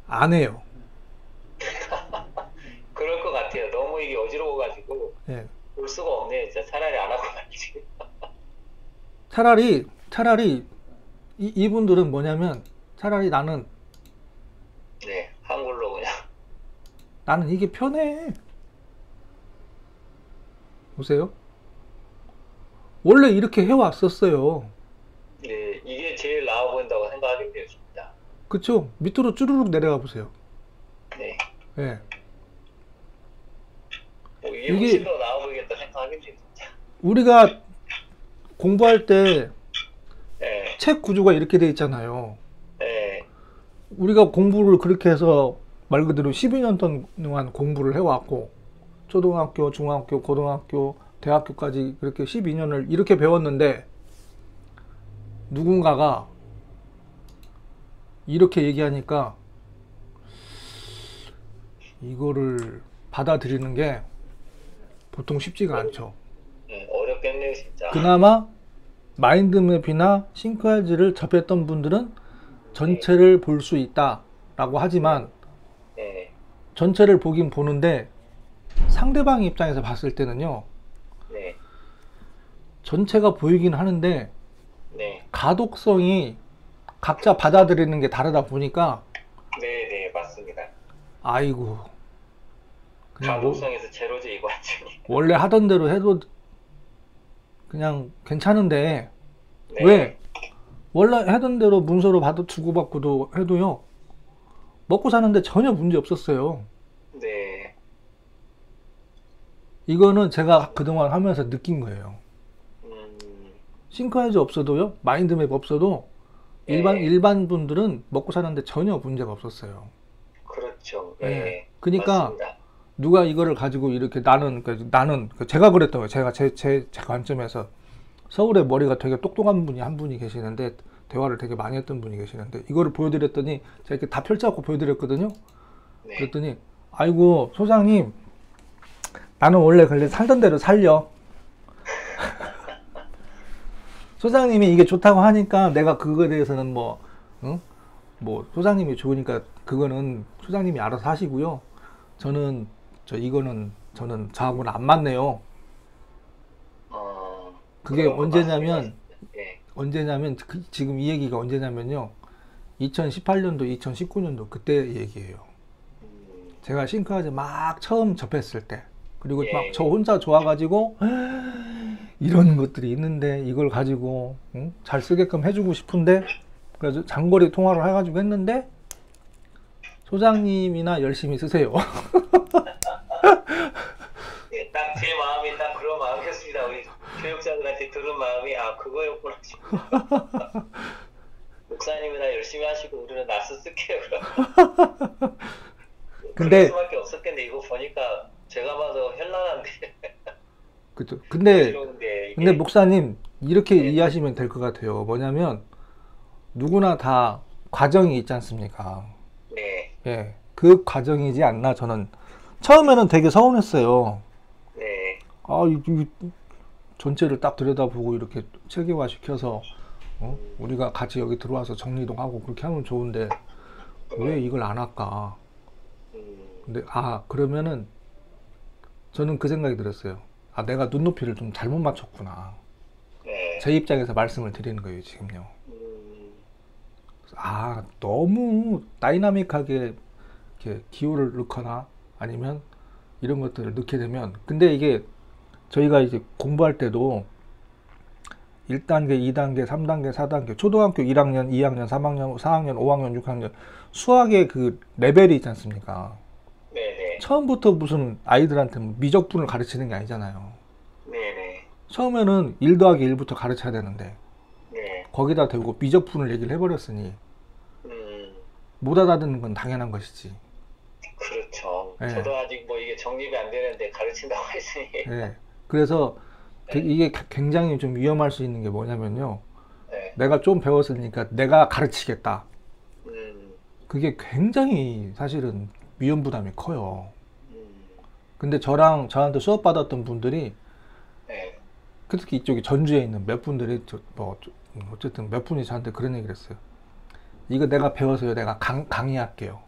안 해요. 그럴 것 같아요. 너무 이게 어지러워가지고, 예. 볼 수가 없네요, 진짜. 차라리 안 하고 가야지. 차라리 이분들은 뭐냐면 차라리 나는 네. 한글로 그냥. 이게 편해. 보세요. 원래 이렇게 해왔었어요. 네. 이게 제일 나아 보인다고 생각하겠네요, 진짜. 그쵸? 밑으로 쭈루룩 내려가 보세요. 네. 예. 이게 이게- 훨씬 더 나아 보이겠다 생각하겠네요, 진짜. 우리가 공부할 때 책 네. 구조가 이렇게 돼 있잖아요. 네. 우리가 공부를 그렇게 해서 말 그대로 12년 동안 공부를 해왔고, 초등학교, 중학교, 고등학교, 대학교까지 그렇게 12년을 이렇게 배웠는데, 누군가가 이렇게 얘기하니까 이거를 받아들이는 게 보통 쉽지가 않죠. 어렵겠네요, 진짜. 그나마 마인드맵이나 싱크알즈를 접했던 분들은 전체를 볼 수 있다라고 하지만, 네. 전체를 보긴 보는데 상대방 입장에서 봤을 때는요, 네. 전체가 보이긴 하는데 네. 가독성이 각자 받아들이는 게 다르다 보니까, 네. 네. 맞습니다. 아이고, 그냥 가독성에서 제로지, 이거 완전히. 원래 하던 대로 해도 그냥 괜찮은데, 네. 왜? 원래 하던 대로 문서로 받아 주고받고도 해도요, 먹고 사는데 전혀 문제 없었어요. 네. 이거는 제가 그동안 하면서 느낀 거예요. 음, 싱크하이즈 없어도요, 마인드맵 없어도 일반 분들은 먹고 사는데 전혀 문제가 없었어요. 그렇죠. 네. 네. 그러니까 맞습니다. 누가 이거를 가지고 이렇게 나는 제가 그랬던 거예요. 제가 제 관점에서 서울에 머리가 되게 똑똑한 분이 한 분이 계시는데, 대화를 되게 많이 했던 분이 계시는데, 이거를 보여드렸더니 제가 이렇게 다 펼쳐갖고 보여드렸거든요. 네. 그랬더니, 아이고 소장님, 나는 원래 그래 살던 대로 살려. 소장님이 이게 좋다고 하니까 내가 그거에 대해서는 뭐 소장님이 좋으니까 그거는 소장님이 알아서 하시고요. 저는 저하고는 안 맞네요. 그게 그런 것 언제냐면, 같습니다. 네. 지금 이 얘기가 언제냐면요. 2018년도, 2019년도 그때 얘기예요. 제가 싱크하즈 막 처음 접했을 때, 그리고 예. 막 저 혼자 좋아가지고 이런 것들이 있는데 이걸 가지고 잘 쓰게끔 해주고 싶은데, 그래서 장거리 통화를 해가지고 했는데, 소장님이나 열심히 쓰세요. 네, 딱 제 마음이 딱 그런 마음이었습니다. 우리 교육자들한테 들은 마음이 그거였구나 싶어요. 목사님이나 열심히 하시고 우리는 나서 쓸게요. 근데- 그럴 수밖에 없었겠는데 이거 보니까 그죠. 근데 이게 목사님 이렇게 네. 이해하시면 될 것 같아요. 뭐냐면 누구나 다 과정이 있지 않습니까? 네, 예, 그 과정이지 않나 저는 처음에는 되게 서운했어요. 네, 아, 이 전체를 딱 들여다보고 이렇게 체계화 시켜서 우리가 같이 여기 들어와서 정리도 하고 그렇게 하면 좋은데 왜 이걸 안 할까? 근데 그러면은 저는 그 생각이 들었어요. 내가 눈높이를 좀 잘못 맞췄구나. 네, 제 입장에서 말씀을 드리는 거예요, 지금요. 그래서 너무 다이나믹하게 이렇게 기호를 넣거나 아니면 이런 것들을 넣게 되면 근데 이게 저희가 이제 공부할 때도 1단계, 2단계, 3단계, 4단계, 초등학교 1학년, 2학년, 3학년, 4학년, 5학년, 6학년 수학의 그 레벨이 있지 않습니까? 네, 네, 처음부터 무슨 아이들한테 미적분을 가르치는 게 아니잖아요. 네, 네, 처음에는 1 더하기 1부터 가르쳐야 되는데 네, 거기다 대고 미적분을 얘기를 해버렸으니 못 알아듣는 건 당연한 것이지. 그렇죠. 네. 저도 아직 뭐 이게 정립이 안 되는데 가르친다고 했으니. 네. 그래서 이게 굉장히 좀 위험할 수 있는 게 뭐냐면요. 네, 내가 좀 배웠으니까 내가 가르치겠다. 음, 그게 굉장히 사실은 위험 부담이 커요. 음, 근데 저한테 수업 받았던 분들이 네, 특히 이쪽에 전주에 있는 몇 분들이 어쨌든 몇 분이 저한테 그런 얘기를 했어요. 이거 내가 배워서요. 내가 강의할게요.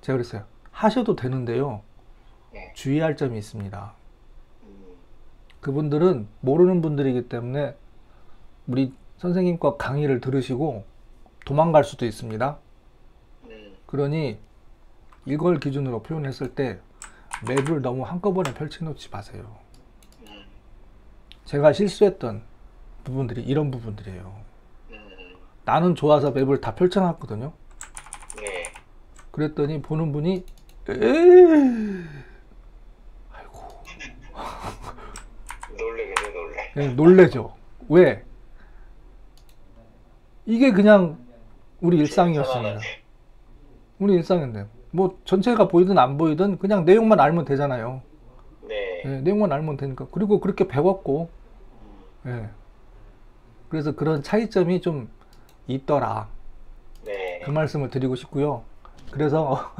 제가 그랬어요. 하셔도 되는데요. 네, 주의할 점이 있습니다. 그분들은 모르는 분들이기 때문에 우리 선생님과 강의를 들으시고 도망갈 수도 있습니다. 그러니 이걸 기준으로 표현했을 때 맵을 너무 한꺼번에 펼쳐놓지 마세요. 제가 실수했던 부분들이 이런 부분들이에요. 나는 좋아서 맵을 다 펼쳐놨거든요. 네, 그랬더니 보는 분이 아이고 놀래겠네, 놀래. 네, 놀래죠. 왜? 이게 그냥 우리 일상이었습니다. 우리 일상인데 뭐 전체가 보이든 안 보이든 그냥 내용만 알면 되잖아요. 네, 네, 내용만 알면 되니까. 그리고 그렇게 배웠고 네. 그래서 그런 차이점이 좀 있더라. 네, 그 말씀을 드리고 싶고요. 그래서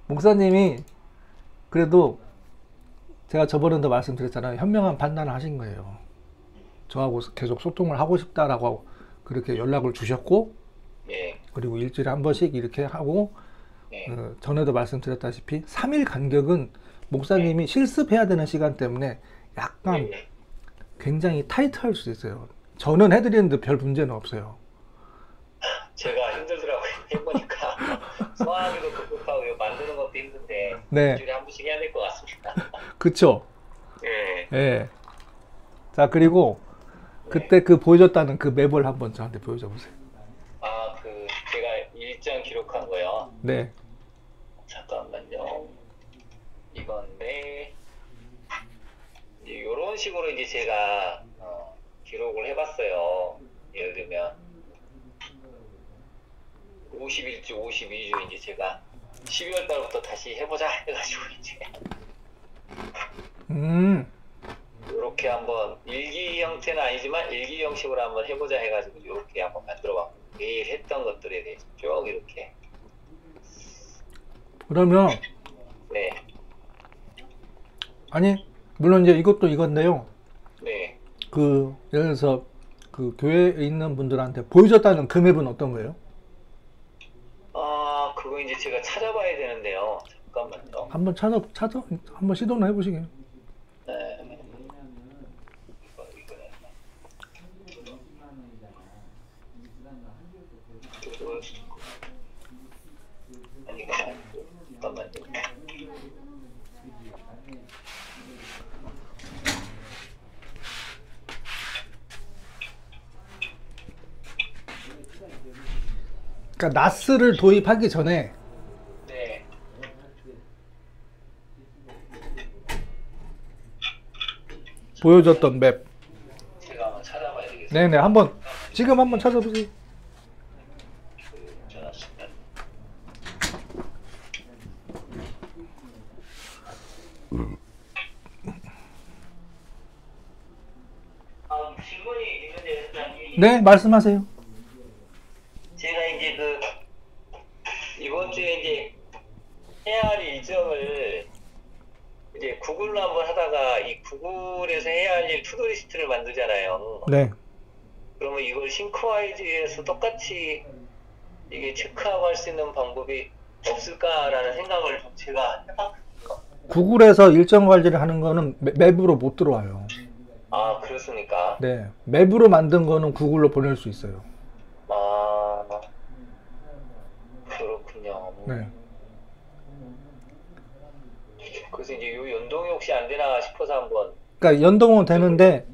목사님이 그래도 제가 저번에도 말씀드렸잖아요. 현명한 판단을 하신 거예요. 저하고 계속 소통을 하고 싶다라고 그렇게 연락을 주셨고 네, 그리고 일주일에 한 번씩 이렇게 하고 네, 전에도 말씀드렸다시피 3일 간격은 목사님이 실습해야 되는 시간 때문에 약간 네. 굉장히 타이트할 수 있어요. 저는 해드리는데 별 문제는 없어요. 제가 힘들더라고요. 해보니까 소화하기도 급급하고 이거 만드는 것도 힘든데 네. 일주일에 한 번씩 해야 될 것 같습니다. 그쵸? 네, 예. 자, 그리고 그때 그 보여줬다는 그 맵을 한번 저한테 보여줘 보세요. 그 제가 일정 기록한 거요. 네. 잠깐만요. 이건데 이런 식으로 이제 제가 기록을 해봤어요. 예를 들면 51주, 52주 이제 제가 12월 달부터 다시 해보자 해가지고 이제 이렇게 한번 일기 형태는 아니지만 일기 형식으로 한번 해보자 해가지고 이렇게 한번 만들어봤고 매일 했던 것들에 대해서 쭉 이렇게. 그러면 네, 아니 물론 이제 이것도 이건데요. 네. 예를 들어서 그 교회에 있는 분들한테 보여줬다는 그 맵은 어떤 거예요? 그거 이제 제가 찾아봐야 되는데요. 잠깐만요. 한번 한번 시도는 해보시게요. 네. 아니, 잠깐만요. 그러니까 나스를 도입하기 전에 네. 보여줬던 맵. 제가 한번 찾아봐야 되겠어요. 네네 지금 한번 찾아보세요. 네, 말씀하세요. 제가 이제 이번 주에 이제 해야 할 일정을 이제 구글로 한번 하다가 이 구글에서 해야 할 일 투두리스트를 만들잖아요. 네. 그러면 이걸 싱크와이즈에서 똑같이 이게 체크하고 할 수 있는 방법이 없을까라는 생각을 좀 제가 해봤거든요. 구글에서 일정 관리를 하는 거는 맵으로 못 들어와요. 아, 그렇습니까? 네. 맵으로 만든 거는 구글로 보낼 수 있어요. 아, 그렇군요. 네. 그래서 이제 요 연동이 혹시 안 되나 싶어서 한번. 그러니까 연동은 되는데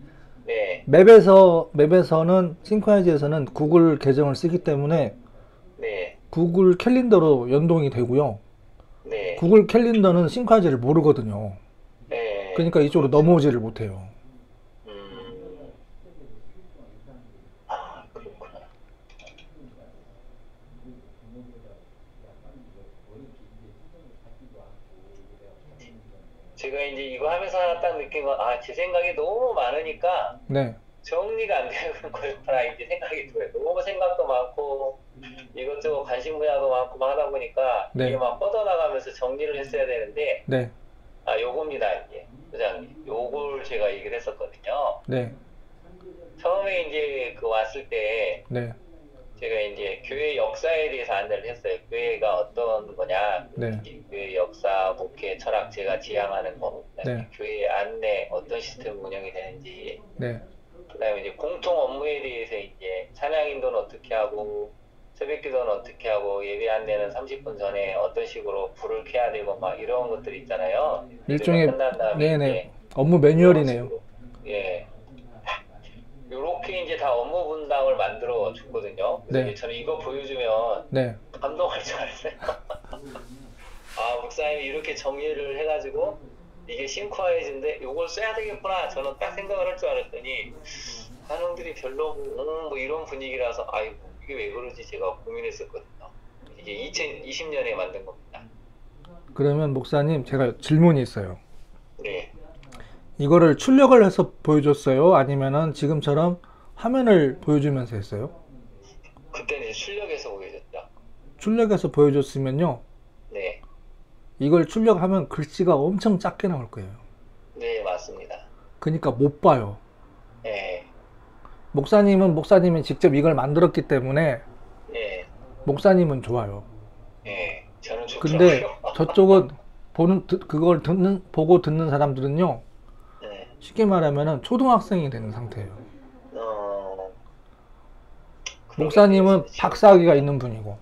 네, 맵에서는 싱크와이즈에서는 구글 계정을 쓰기 때문에 네, 구글 캘린더로 연동이 되고요. 네, 구글 캘린더는 싱크와이즈를 모르거든요. 네. 그러니까 이쪽으로 넘어오지를 못해요. 아, 그렇구나. 제가 이제 이거 하면서 하나 딱 느낀 건, 아, 제 생각이 너무 많으니까 네. 정리가 안 되는 거였구나, 이제 생각이 들어요. 너무 생각도 많고, 이것저것 관심 분야도 많고 막 하다 보니까, 네. 이게 막 뻗어나가면서 정리를 했어야 되는데, 네. 아, 요겁니다, 이게. 소장님. 요걸 제가 얘기를 했었거든요. 네. 처음에 이제 왔을 때, 네. 제가 이제 교회 역사에 대해서 안내를 했어요. 교회가 어떤 거냐, 네. 교회 역사, 목회, 철학 제가 지향하는 거, 그다음에 네. 교회 안내 어떤 시스템 운영이 되는지, 네. 그다음에 이제 공통 업무에 대해서 이제 찬양 인도는 어떻게 하고, 새벽 기도는 어떻게 하고, 예배 안내는 30분 전에 어떤 식으로 불을 켜야 되고 막 이런 것들 있잖아요. 일종의 끝난 다음에 네네 이제 업무 매뉴얼이네요. 예. 요렇게 이제 다 업무 분담을 만들어 줬거든요. 그래서 네. 이제 저는 이거 보여주면 네. 감동할 줄 알았어요. 아, 목사님이 이렇게 정리를 해가지고 이게 싱크와이즈인데 요걸 써야 되겠구나. 저는 딱 생각을 할 줄 알았더니 반응들이 별로 뭐 이런 분위기라서 아이고 이게 왜 그러지 제가 고민했었거든요. 이게 2020년에 만든 겁니다. 그러면 목사님 제가 질문이 있어요. 네. 이거를 출력을 해서 보여줬어요? 아니면은 지금처럼 화면을 보여주면서 했어요? 그때는 이제 출력해서 보여줬죠. 출력해서 보여줬으면요. 네. 이걸 출력하면 글씨가 엄청 작게 나올 거예요. 네, 맞습니다. 그러니까 못 봐요. 네. 목사님이 직접 이걸 만들었기 때문에 네. 목사님은 좋아요. 네. 저는 근데 좋더라고요. 저쪽은 그걸 보고 듣는 사람들은요. 네. 쉽게 말하면은 초등학생이 되는 상태예요. 목사님은 박사학위가 있는 분이고,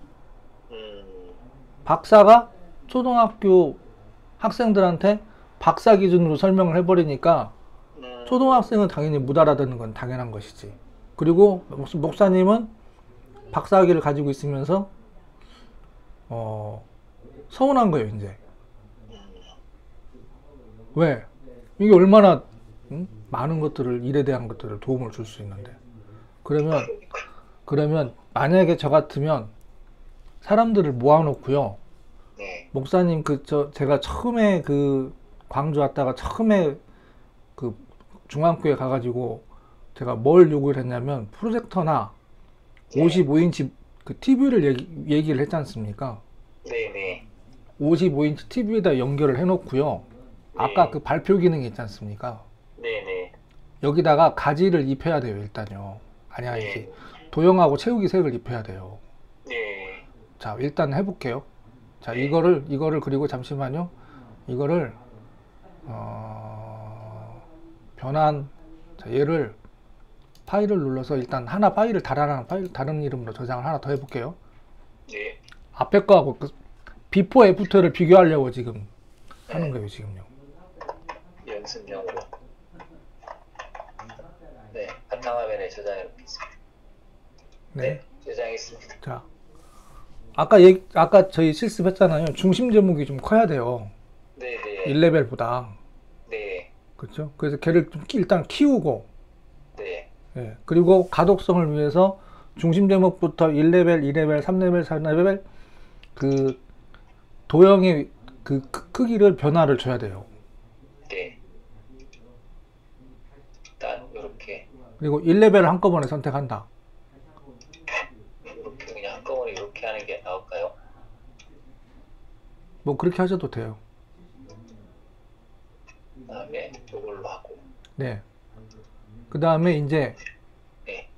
박사가 초등학교 학생들한테 박사 기준으로 설명을 해버리니까 초등학생은 당연히 못 알아듣는 건 당연한 것이지. 그리고 목사님은 박사학위를 가지고 있으면서 서운한 거예요, 이제. 왜? 이게 얼마나 많은 것들을, 일에 대한 것들을 도움을 줄 수 있는데. 그러면 만약에 저 같으면 사람들을 모아놓고요. 네. 목사님 제가 처음에 광주 왔다가 처음에 중앙교회 가가지고 제가 뭘 요구를 했냐면 프로젝터나 네. 55인치 TV를 얘기를 했지 않습니까? 네네. 55인치 TV에다 연결을 해놓고요. 아까 그 발표 기능이 있지 않습니까? 네네. 여기다가 가지를 입혀야 돼요, 일단요. 아니지. 도형하고 채우기 색을 입혀야 돼요. 네. 자, 일단 해볼게요. 자, 네. 이거를 그리고 잠시만요. 이거를 변환. 자, 얘를 파일을 눌러서 일단 파일을 다른 이름으로 저장을 하나 더 해볼게요. 네. 앞에 거하고 비포 애프터를 비교하려고 지금 하는 거예요, 지금요. 연습용으로. 네. 바탕화면에 저장해 놓겠습니다. 네. 저장했습니다. 자, 아까 저희 실습했잖아요. 중심 제목이 좀 커야 돼요. 네네. 1레벨보다. 네. 그렇죠? 그래서 걔를 좀 일단 키우고, 네. 예. 그리고 가독성을 위해서 중심 제목부터 1레벨, 2레벨, 3레벨, 4레벨 도형의 크기를 변화를 줘야 돼요. 네. 일단 이렇게 그리고 1레벨을 한꺼번에 선택한다. 이렇게 그냥 한꺼번에 이렇게 하는 게 나을까요? 뭐 그렇게 하셔도 돼요. 그다음에 이걸로 하고. 네. 그 다음에 이제 네.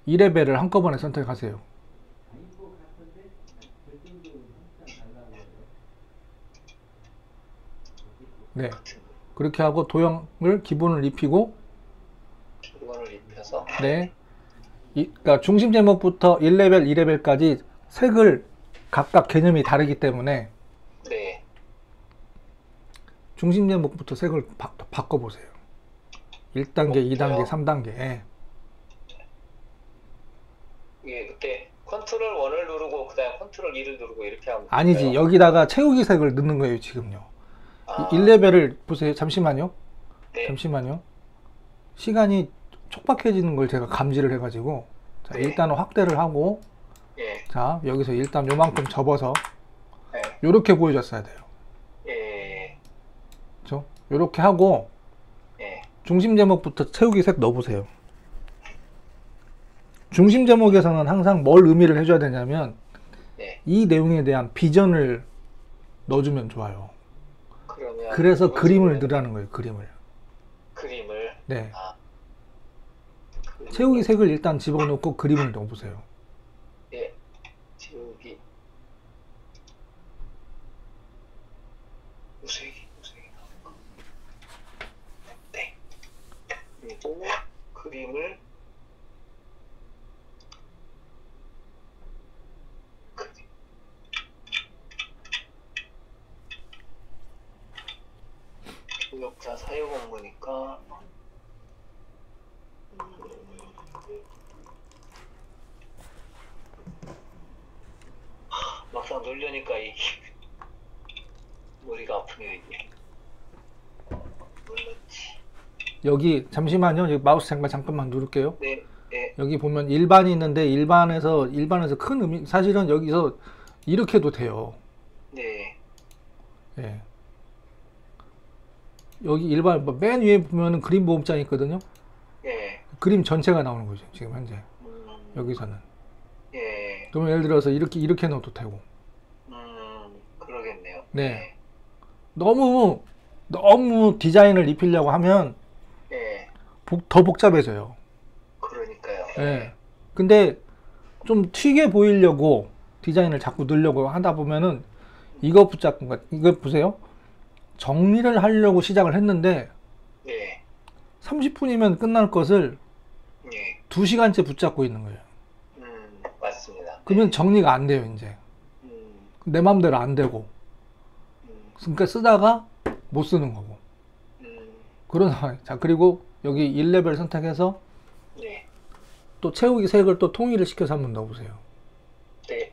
2레벨을 한꺼번에 선택하세요. 네. 그렇게 하고 도형을 기본을 입히고, 기본을 입혀서. 네. 그러니까 중심 제목부터 1레벨, 2레벨까지 색을 각각 개념이 다르기 때문에 네. 중심 제목부터 색을 바꿔보세요. 1단계, 2단계, 이렇게요? 3단계. 예. 이게 그때 컨트롤 1을 누르고 그다음에 컨트롤 2를 누르고 이렇게 하면 아니지. 될까요? 여기다가 채우기 색을 넣는 거예요, 지금요. 아, 1레벨을 보세요. 잠시만요. 네. 잠시만요. 시간이 촉박해지는 걸 제가 감지를 해가지고, 자, 네. 일단은 확대를 하고, 예. 자, 여기서 일단 요만큼 접어서 네. 요렇게 보여줬어야 돼요. 예. 그렇죠? 요렇게 하고 예. 중심 제목부터 채우기 색 넣어보세요. 중심 제목에서는 항상 뭘 의미를 해줘야 되냐면 네. 이 내용에 대한 비전을 넣어주면 좋아요. 그러면 그래서 이거 그림을 지금 넣으라는 거예요. 그림을. 네. 아, 채우기 색을 일단 집어넣고 그림을 넣어보세요. 예. 채우기 무색이 나올까? 네. 그리고 그림을 그림. 교역자 사용 업무니까 막상 놀려니까 이게 머리가 아프네요 이게. 놀랐지. 여기 잠시만요. 여기 마우스 잠깐만 누를게요. 네, 네, 여기 보면 일반이 있는데 일반에서 큰 의미 사실은 여기서 이렇게 해도 돼요. 네, 예. 여기 일반 맨 위에 보면은 그림 보험장이 있거든요. 예, 그림 전체가 나오는 거죠. 지금 현재 음, 여기서는. 예, 그러면 예를 들어서 이렇게 넣어도 되고. 그러겠네요. 네. 너무 디자인을 입히려고 하면 예, 더 복잡해져요. 그러니까요. 예. 근데 좀 튀게 보이려고 디자인을 자꾸 넣으려고 하다 보면은 이거 붙잡는 거, 이거 보세요. 정리를 하려고 시작을 했는데 예, 30분이면 끝날 것을 예, 2시간째 붙잡고 있는 거예요. 맞습니다. 그러면 네. 정리가 안 돼요, 이제. 음, 내 맘대로 안 되고. 음, 그러니까 쓰다가 못 쓰는 거고. 그런 상황. 자, 그리고 여기 1레벨 선택해서 네, 또 채우기 색을 또 통일을 시켜서 한번 넣어보세요. 네,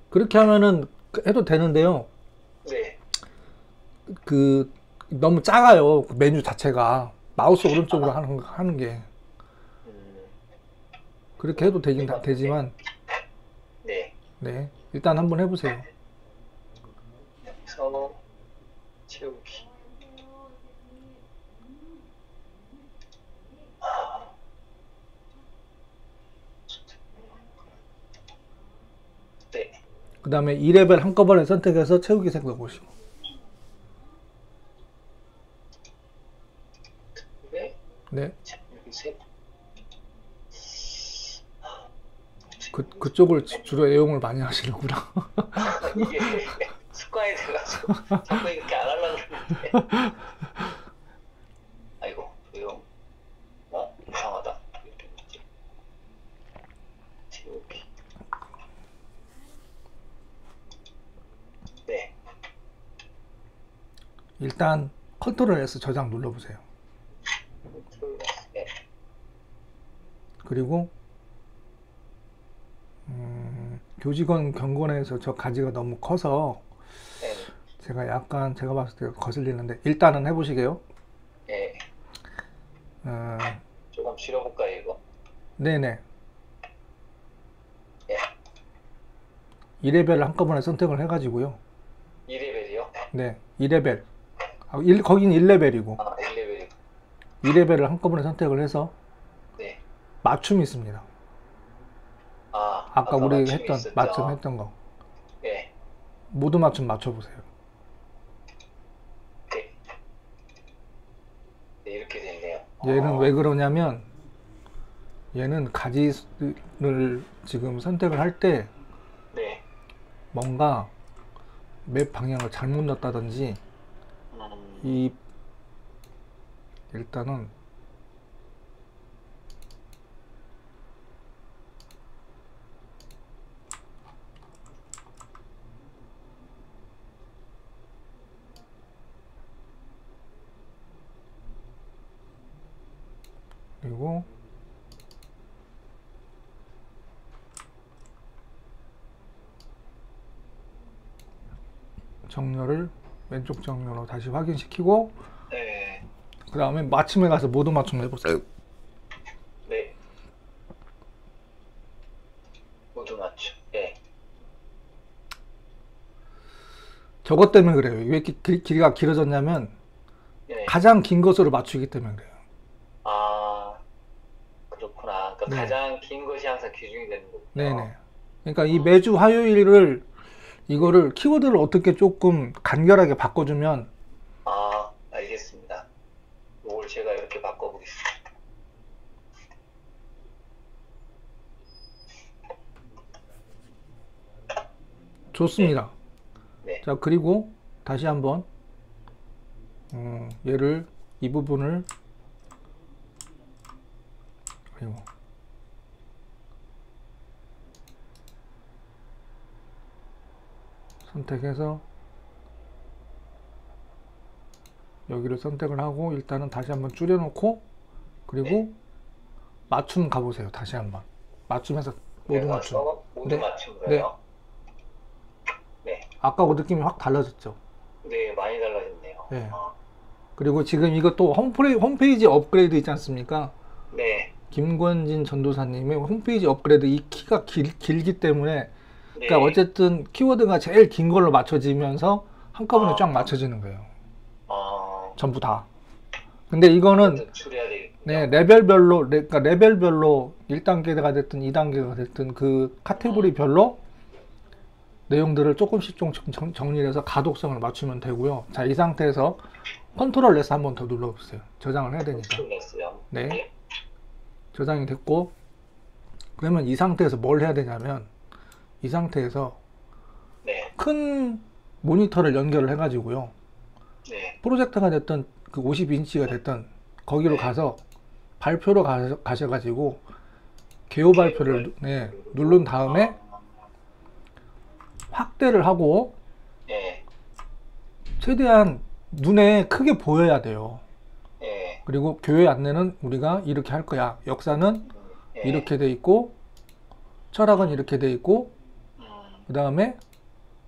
그렇게 하면은 해도 되는데요. 네, 너무 작아요. 그 메뉴 자체가. 마우스 오른쪽으로 하는 게. 음, 그렇게 해도 되지만, 네. 네. 일단 한번 해보세요. 여기서 채우기. 네, 그 다음에 2레벨 한꺼번에 선택해서 채우기 색 넣어보시고. 네, 네. 채우기 색. 그쪽을 주로 애용을 많이 하시는구나. 이게 습관이 돼가지고 자꾸 이렇게 안 하려고 그러는데. 아이고, 조용. 이상하다. 채우기. 네, 일단 컨트롤 S 저장 눌러보세요. 네, 그리고 교직원 경고에서 저 가지가 너무 커서 네, 제가 봤을 때 거슬리는데 일단은 해보시게요. 네. 조금 줄여볼까요, 이거? 네네. 예. 2레벨을 한꺼번에 선택을 해가지고요. 2레벨이요? 네, 2레벨. 거긴 1레벨이고. 아, 1레벨이고. 2레벨을 한꺼번에 선택을 해서 네. 맞춤이 있습니다. 아까 우리 맞춤이 했던 있었죠. 맞춤 했던 거 네. 모두 맞춤 맞춰보세요. 네. 네, 이렇게 되네요. 얘는 왜 그러냐면 얘는 가지를 지금 선택을 할 때 네. 뭔가 맵 방향을 잘못 넣었다든지 이 일단은 그리고 정렬을 왼쪽 정렬로 다시 확인시키고 네. 그 다음에 맞춤에 가서 모두 맞춤 해보세요. 네. 모두 맞춤. 네. 저것 때문에 그래요. 왜 이렇게 길이가 길어졌냐면 네. 가장 긴 것으로 맞추기 때문에 그래요. 아, 그렇구나. 그러니까 네. 가장 긴 것이 항상 기준이 되는 거군요. 네네. 그러니까 이 매주 화요일을 이거를 키워드를 어떻게 조금 간결하게 바꿔주면 아, 알겠습니다. 이걸 제가 이렇게 바꿔보겠습니다. 좋습니다. 네. 자, 그리고 다시 한번 얘를 이 부분을 그리고 선택해서 여기를 선택을 하고 일단은 다시 한번 줄여놓고 그리고 네. 맞춤 가보세요. 다시 한번 맞춤해서 모두 맞춤. 모두 네. 맞춤으로요? 네. 아까하고 느낌이 확 달라졌죠. 네, 많이 달라졌네요. 네. 그리고 지금 이것도 홈페이지 업그레이드 있지 않습니까? 네. 김권진 전도사님의 홈페이지 업그레이드 이 키가 길기 때문에 그러니까 네. 어쨌든 키워드가 제일 긴 걸로 맞춰지면서 한꺼번에 아. 쫙 맞춰지는 거예요. 아, 전부 다. 근데 이거는 줄여야 되겠군요. 네, 그러니까 레벨별로 1단계가 됐든 2단계가 됐든 그 카테고리별로 내용들을 조금씩 정리해서 가독성을 맞추면 되고요. 자, 이 상태에서 컨트롤 S 한 번 더 눌러보세요. 저장을 해야 되니까. 냈어요. 네. 저장이 됐고 그러면 이 상태에서 뭘 해야 되냐면 이 상태에서 네. 큰 모니터를 연결을 해가지고요. 네. 프로젝터가 됐든 그 52인치가 됐든 거기로 네. 가서 발표로 가셔가지고 개요 발표를 누른 다음에 확대를 하고 네. 최대한 눈에 크게 보여야 돼요. 네. 그리고 교회 안내는 우리가 이렇게 할 거야. 역사는 네. 이렇게 돼 있고 철학은 이렇게 돼 있고 그 다음에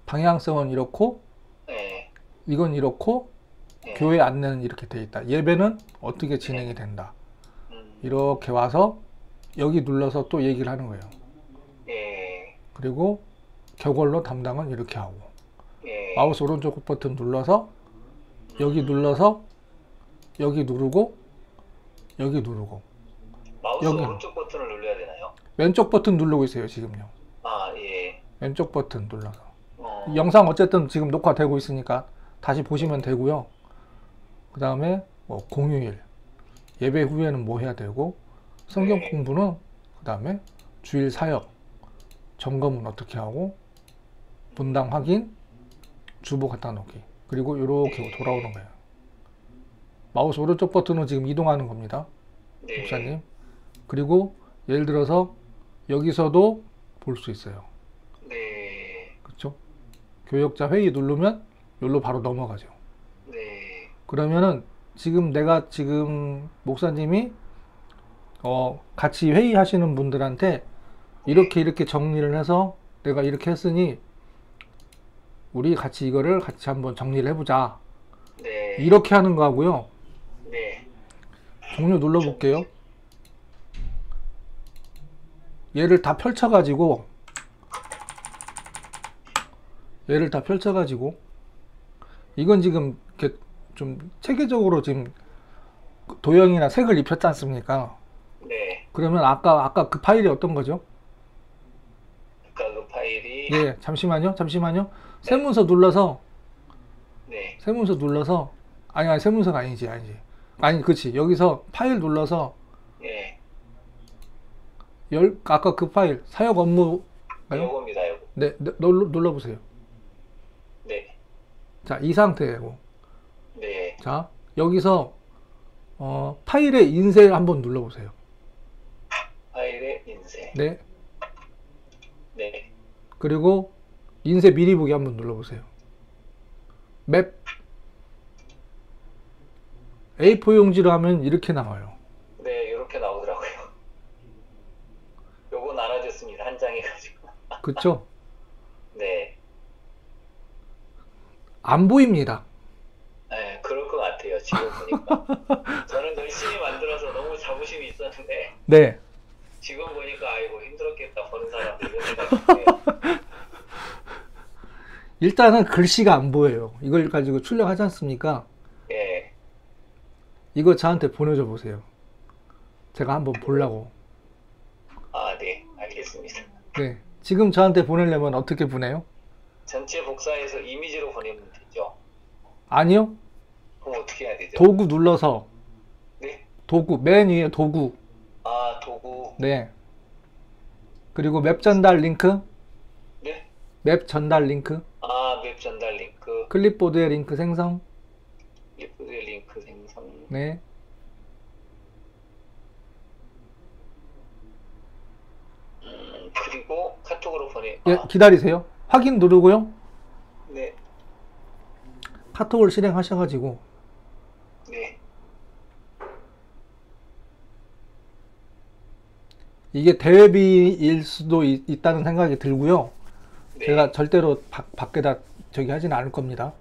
방향성은 이렇고 네. 이건 이렇고 네. 교회 안내는 이렇게 돼 있다. 예배는 어떻게 진행이 된다. 이렇게 와서 여기 눌러서 또 얘기를 하는 거예요. 네. 그리고 격언로 담당은 이렇게 하고 네. 마우스 오른쪽 버튼 눌러서 여기 눌러서 여기 누르고 여기 누르고 마우스 여기. 오른쪽 버튼을 눌러야 되나요? 왼쪽 버튼 누르고 있어요 지금요. 아, 예. 왼쪽 버튼 눌러서 이 영상 어쨌든 지금 녹화되고 있으니까 다시 보시면 되고요. 그 다음에 뭐 공휴일 예배 후에는 뭐 해야 되고 성경 네. 공부는 그 다음에 주일 사역 점검은 어떻게 하고 분당 확인 주보 갖다 놓기 그리고 이렇게 돌아오는 거예요. 마우스 오른쪽 버튼은 지금 이동하는 겁니다. 네. 목사님. 그리고 예를 들어서 여기서도 볼 수 있어요. 네. 그렇죠? 교역자 회의 누르면 여기로 바로 넘어가죠. 네. 그러면은 지금 내가 지금 목사님이 같이 회의하시는 분들한테 이렇게 정리를 해서 내가 이렇게 했으니 우리 같이 이거를 같이 한번 정리를 해보자. 네. 이렇게 하는 거하고요. 네. 종료 눌러볼게요. 얘를 다 펼쳐가지고 이건 지금 이렇게 좀 체계적으로 지금 도형이나 색을 입혔지 않습니까? 네. 그러면 아까 그 파일이 어떤 거죠? 아까 그 파일이 예, 잠시만요. 세문서 눌러서 네. 아니 세문서가 아니지. 아니, 그치. 여기서 파일 눌러서 예. 아까 그 파일 사역 업무 요겁니다. 요거. 네, 눌러보세요. 네. 자, 이 상태고. 네. 자, 여기서 파일의 인쇄 한번 눌러보세요. 파일의 인쇄. 네. 네. 그리고 인쇄 미리 보기 한번 눌러보세요. 맵 A4 용지로 하면 이렇게 나와요. 네, 이렇게 나오더라고요. 요거 나눠줬습니다. 한 장 해가지고. 그쵸? 네. 안 보입니다. 네, 그럴 것 같아요. 지금 보니까. 저는 열심히 만들어서 너무 자부심이 있었는데, 네. 지금 보니까 아이고 힘들었겠다 보는 사람들 이런 생각이 드네요. 일단은 글씨가 안 보여요. 이걸 가지고 출력하지 않습니까? 예. 이거 저한테 보내줘 보세요. 제가 한번 보려고. 아, 네. 알겠습니다. 네. 지금 저한테 보내려면 어떻게 보내요? 전체 복사해서 이미지로 보내면 되죠. 아니요. 그럼 어떻게 해야 되죠? 도구 눌러서 네. 도구 맨 위에 도구. 아, 도구. 네. 그리고 맵 전달 링크. 네. 맵 전달 링크. 아, 맵 전달 링크. 클립보드의 링크 생성. 리프드의 링크 생성. 네. 그리고 카톡으로 보내. 예, 아, 기다리세요. 확인 누르고요. 네. 카톡을 실행하셔가지고 네. 이게 대회비일 수도 있다는 생각이 들고요. 네. 제가 절대로 밖에다 저기 하지는 않을 겁니다.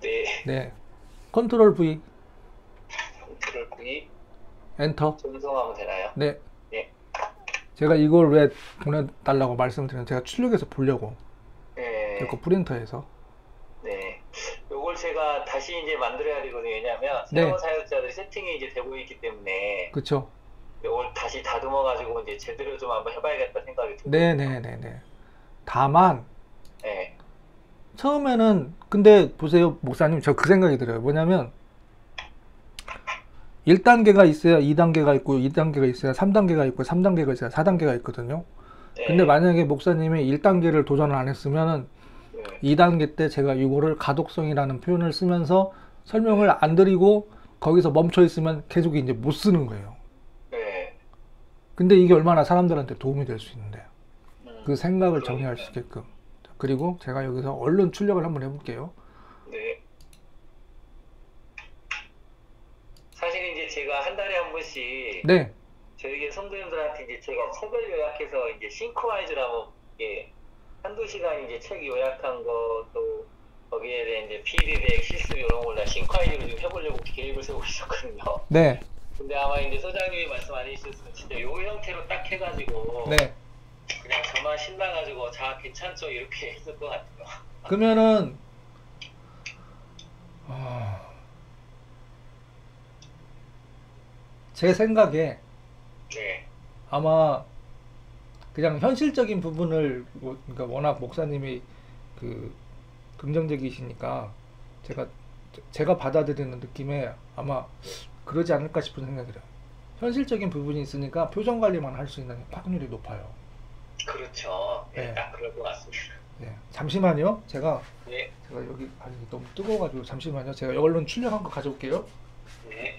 네. 네. 컨트롤 V, 컨트롤 V. 엔터. 전송하면 되나요? 네. 네. 제가 이걸 왜 보내달라고 말씀드리면 제가 출력해서 보려고. 네. 이거 프린터에서. 네. 요걸 제가 다시 이제 만들어야 되거든요. 왜냐면 네. 새로운 사용자들이 세팅이 이제 되고 있기 때문에 그쵸? 요걸 다시 다듬어 가지고 이제 제대로 좀 한번 해봐야겠다 생각이 들어요. 네네네네. 다만 네. 처음에는 근데 보세요 목사님 저 그 생각이 들어요. 뭐냐면 1단계가 있어야 2단계가 있고 2단계가 있어야 3단계가 있고 3단계가 있어야 4단계가 있거든요. 네. 근데 만약에 목사님이 1단계를 도전을 안 했으면은 네. 2단계 때 제가 이거를 가독성이라는 표현을 쓰면서 설명을 안 드리고 거기서 멈춰 있으면 계속 이제 못 쓰는 거예요. 네. 근데 이게 얼마나 사람들한테 도움이 될 수 있는데 그 생각을 그러니까요. 정리할 수 있게끔. 자, 그리고 제가 여기서 얼른 출력을 한번 해볼게요. 네. 사실 이제 제가 한 달에 한 번씩 네, 저희 성도님들한테 이제 제가 책을 요약해서 이제 싱크와이즈라고 이게 한두 시간 이제 책 요약한 것도 거기에 대한 이제 피드백 실습 이런 걸 다 싱크와이즈로 좀 해보려고 계획을 세우고 있었거든요. 네, 근데 아마 이제 소장님이 말씀 안 해주셨으면 진짜 요 형태로 딱 해가지고 네. 그냥 저만 신나가지고 자 괜찮죠 이렇게 했을 것 같아요. 그러면은 제 생각에 네. 아마 그냥 현실적인 부분을 그러니까 워낙 목사님이 그 긍정적이시니까 제가 받아들이는 느낌에 아마 그러지 않을까 싶은 생각이 들어요. 현실적인 부분이 있으니까 표정 관리만 할 수 있는 확률이 높아요. 그렇죠. 네, 네. 딱 그럴 것 같습니다. 네, 잠시만요. 제가 네. 여기 아니 너무 뜨거워가지고 잠시만요. 제가 얼른 출력한 거 가져올게요. 네.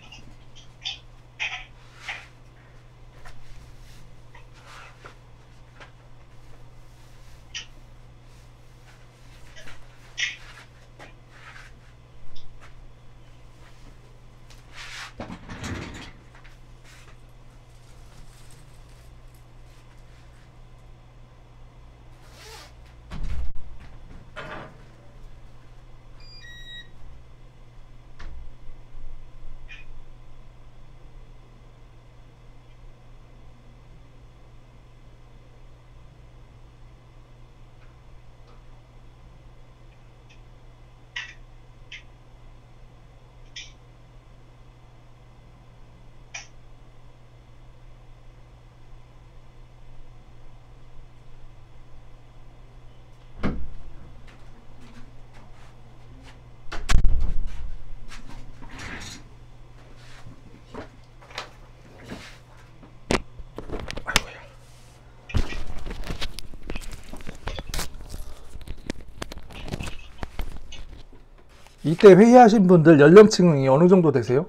이때 회의하신 분들 연령층이 어느 정도 되세요?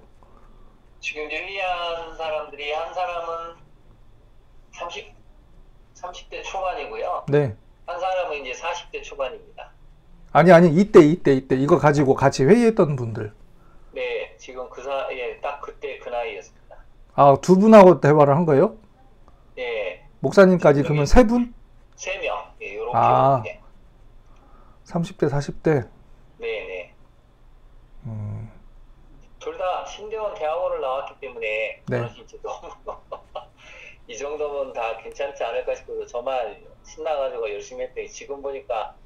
지금 이제 회의한 사람들이 한 사람은 30대 초반이고요. 네. 한 사람은 이제 40대 초반입니다. 아니, 이때. 이거 가지고 같이 회의했던 분들. 네, 지금 예, 딱 그때 그 나이였습니다. 아, 두 분하고 대화를 한 거예요? 네, 목사님까지 그러면 세 분? 3명. 예, 요렇게. 아. 요렇게. 30대, 40대. 네. 음, 둘 다 신대원 대학원을 나왔기 때문에 네. 저는 이제 너무 이 정도면 다 괜찮지 않을까 싶어서 저만 신나가지고 열심히 했더니 지금 보니까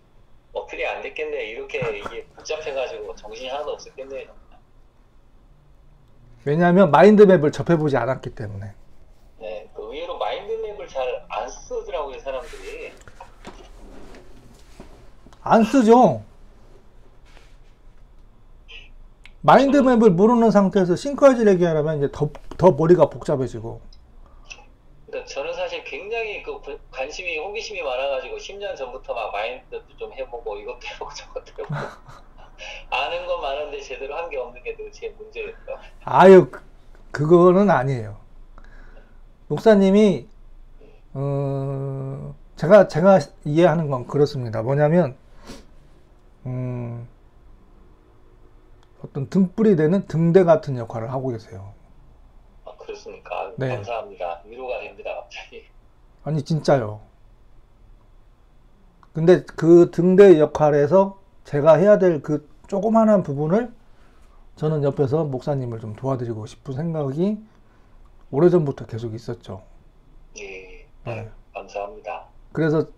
어플이 안 됐겠네. 이렇게 이게 복잡해가지고 정신이 하나도 없었겠네요. 왜냐하면 마인드맵을 접해보지 않았기 때문에. 네, 그 의외로 마인드맵을 잘 안 쓰더라고요, 사람들이. 안 쓰죠. 마인드맵을 모르는 상태에서 싱크아지를 얘기하려면 이제 더 머리가 복잡해지고. 그러니까 저는 사실 굉장히 그 관심이, 호기심이 많아가지고 10년 전부터 막 마인드도 좀 해보고 이것도 해보고 저것도 해보고 아는 건 많은데 제대로 한 게 없는 게 늘 제 문제였죠. 아유, 그거는 아니에요. 목사님이, 제가 이해하는 건 그렇습니다. 뭐냐면, 어떤 등불이 되는 등대 같은 역할을 하고 계세요. 아, 그렇습니까? 네. 감사합니다. 위로가 됩니다, 갑자기. 아니, 진짜요. 근데 그 등대 역할에서 제가 해야 될 그 조그마한 부분을 저는 옆에서 목사님을 좀 도와드리고 싶은 생각이 오래전부터 계속 있었죠. 예, 네. 감사합니다. 그래서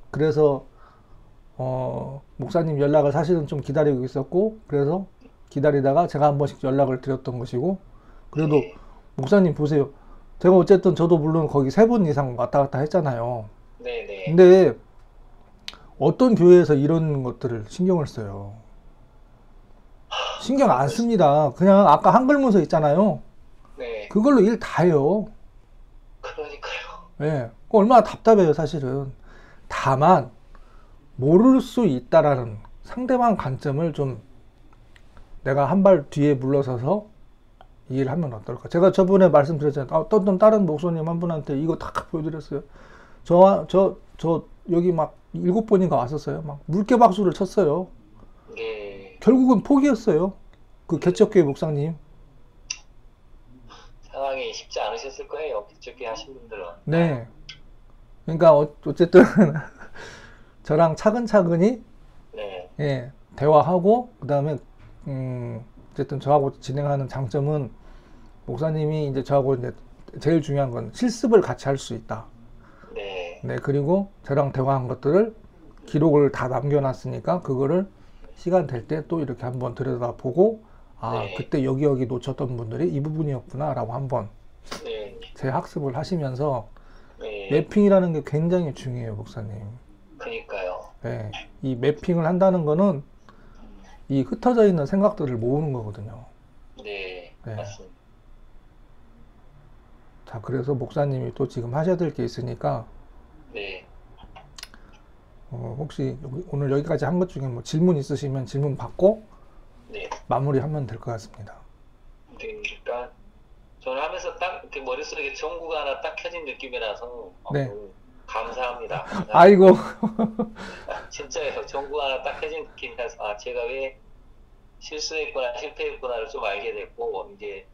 목사님 연락을 사실은 좀 기다리고 있었고, 그래서 기다리다가 제가 한 번씩 연락을 드렸던 것이고, 그래도 예, 목사님 보세요. 제가 어쨌든 저도 물론 거기 3번 이상 왔다 갔다 했잖아요. 네네. 근데 어떤 교회에서 이런 것들을 신경을 써요? 신경 안 씁니다. 그냥 아까 한글 문서 있잖아요. 네, 그걸로 일 다 해요. 그러니까요. 예. 그거 얼마나 답답해요, 사실은. 다만, 모를 수 있다라는 상대방 관점을 좀 내가 한 발 뒤에 물러서서 이 일을 하면 어떨까. 제가 저번에 말씀드렸잖아요. 어떤 다른 목사님 한 분한테 이거 다 보여드렸어요. 저 여기 막 7번인가 왔었어요. 막 물개박수를 쳤어요. 네, 결국은 포기했어요. 그 개척교회 목사님. 상황이 쉽지 않으셨을 거예요. 기초기 하신 분들은. 네. 그러니까 어쨌든 저랑 차근차근히 네, 예, 대화하고 그다음에 어쨌든 저하고 진행하는 장점은 목사님이 이제 저하고 이제 제일 중요한 건 실습을 같이 할 수 있다. 네, 네, 그리고 저랑 대화한 것들을 기록을 다 남겨놨으니까 그거를 시간 될 때 또 이렇게 한번 들여다보고 아, 네. 그때 여기 놓쳤던 분들이 이 부분이었구나라고 한번 네, 재학습을 하시면서 네. 매핑이라는 게 굉장히 중요해요, 목사님. 그니까요. 네, 이 매핑을 한다는 거는 이 흩어져 있는 생각들을 모으는 거거든요. 네, 네. 맞습니다. 자, 그래서 목사님이 또 지금 하셔야 될 게 있으니까 네, 혹시 오늘 여기까지 한 것 중에 뭐 질문 있으시면 질문 받고 네. 마무리하면 될 것 같습니다. 그러니까 저는 하면서 딱 이렇게 머릿속에 전구가 하나 딱 켜진 느낌이라서 네. 너무 감사합니다. 아이고, 진짜예요. 전구가 하나 딱 켜진 느낌이라서 아, 제가 왜 실수했구나, 실패했구나를 좀 알게 됐고 이제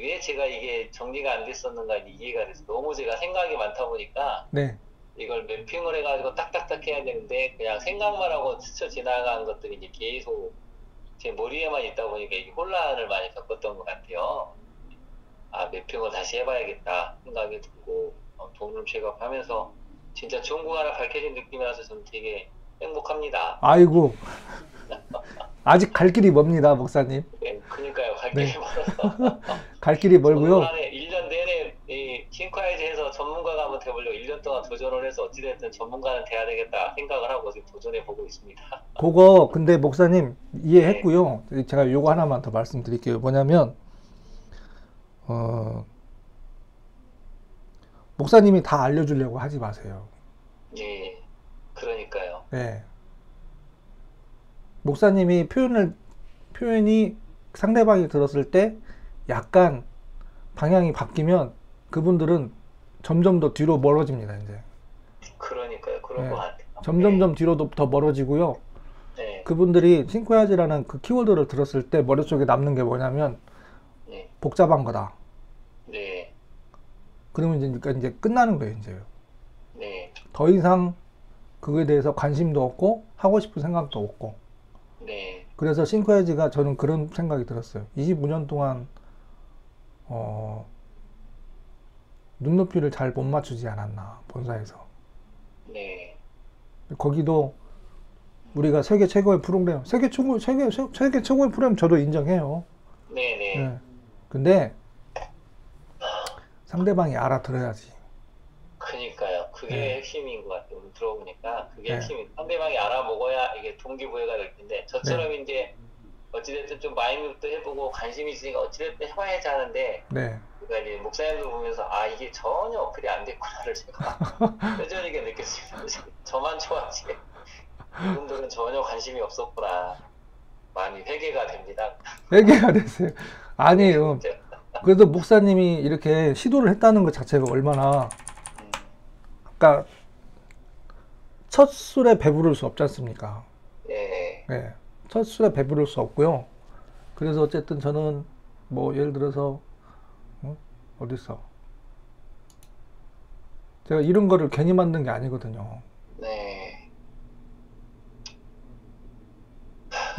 왜 제가 이게 정리가 안 됐었는가 이해가 돼서 너무 제가 생각이 많다 보니까 네, 이걸 매핑을 해가지고 딱딱딱 해야 되는데 그냥 생각만 하고 스쳐 지나간 것들이 이제 계속 제 머리에만 있다 보니까 이게 혼란을 많이 겪었던 것 같아요. 매핑을 다시 해봐야겠다 생각이 들고 돈을 제거하면서 진짜 전국 하나 밝혀진 느낌이라서 저는 되게 행복합니다. 아이고, 아직 갈 길이 멉니다, 목사님. 네, 그러니까요. 갈 네. 길이 멀어서 갈 길이 멀고요. 1년 내내 이 싱크아이즈에서 전문가가 한번 돼보려고 1년 동안 도전을 해서 어찌됐든 전문가는 돼야 되겠다 생각을 하고 지금 도전해보고 있습니다. 그거 근데 목사님 이해했고요. 제가 요거 하나만 더 말씀드릴게요. 뭐냐면 목사님이 다 알려주려고 하지 마세요. 예, 그러니까요. 네. 목사님이 표현을 표현이 상대방이 들었을 때 약간 방향이 바뀌면 그분들은 점점 더 뒤로 멀어집니다. 이제 그러니까요. 그런 네. 것 같아요. 점점점 뒤로 더 멀어지고요. 네. 그분들이 싱크해야지라는 그 키워드를 들었을 때 머릿속에 남는 게 뭐냐면 네. 복잡한 거다. 네. 그러면 이제, 그러니까 이제 끝나는 거예요. 이제 네. 더 이상 그거에 대해서 관심도 없고 하고 싶은 생각도 없고. 네. 그래서 싱크해야지가 저는 그런 생각이 들었어요. 25년 동안 눈높이를 잘 못 맞추지 않았나 본사에서. 네. 거기도 우리가 세계 최고의 프로그램, 세계 최고의 프로그램 저도 인정해요. 네. 네. 예. 근데 상대방이 알아들어야지. 그니까요. 그게 네. 핵심인 것 같아요. 오늘 들어보니까 그게 네. 핵심이 상대방이 알아먹어야 이게 동기부여가 될 텐데 저처럼 이제 어찌됐든 좀 마인드도 해보고 관심이 있으니까 어찌됐든 해봐야지 하는데 네. 그러니까 이제 목사님들 보면서 아 이게 전혀 어필이 안 됐구나를 제가 뼈저리게 느꼈습니다. 저만 좋아하지 이분들은 전혀 관심이 없었구나. 많이 회개가 됩니다. 얘기가 됐어요. 아니에요. 진짜. 그래도 목사님이 이렇게 시도를 했다는 것 자체가 얼마나, 그러니까 첫 술에 배부를 수 없지 않습니까? 예. 네. 첫 술에 배부를 수 없고요. 그래서 어쨌든 저는 뭐 예를 들어서 어딨어? 제가 이런 거를 괜히 만든 게 아니거든요. 네.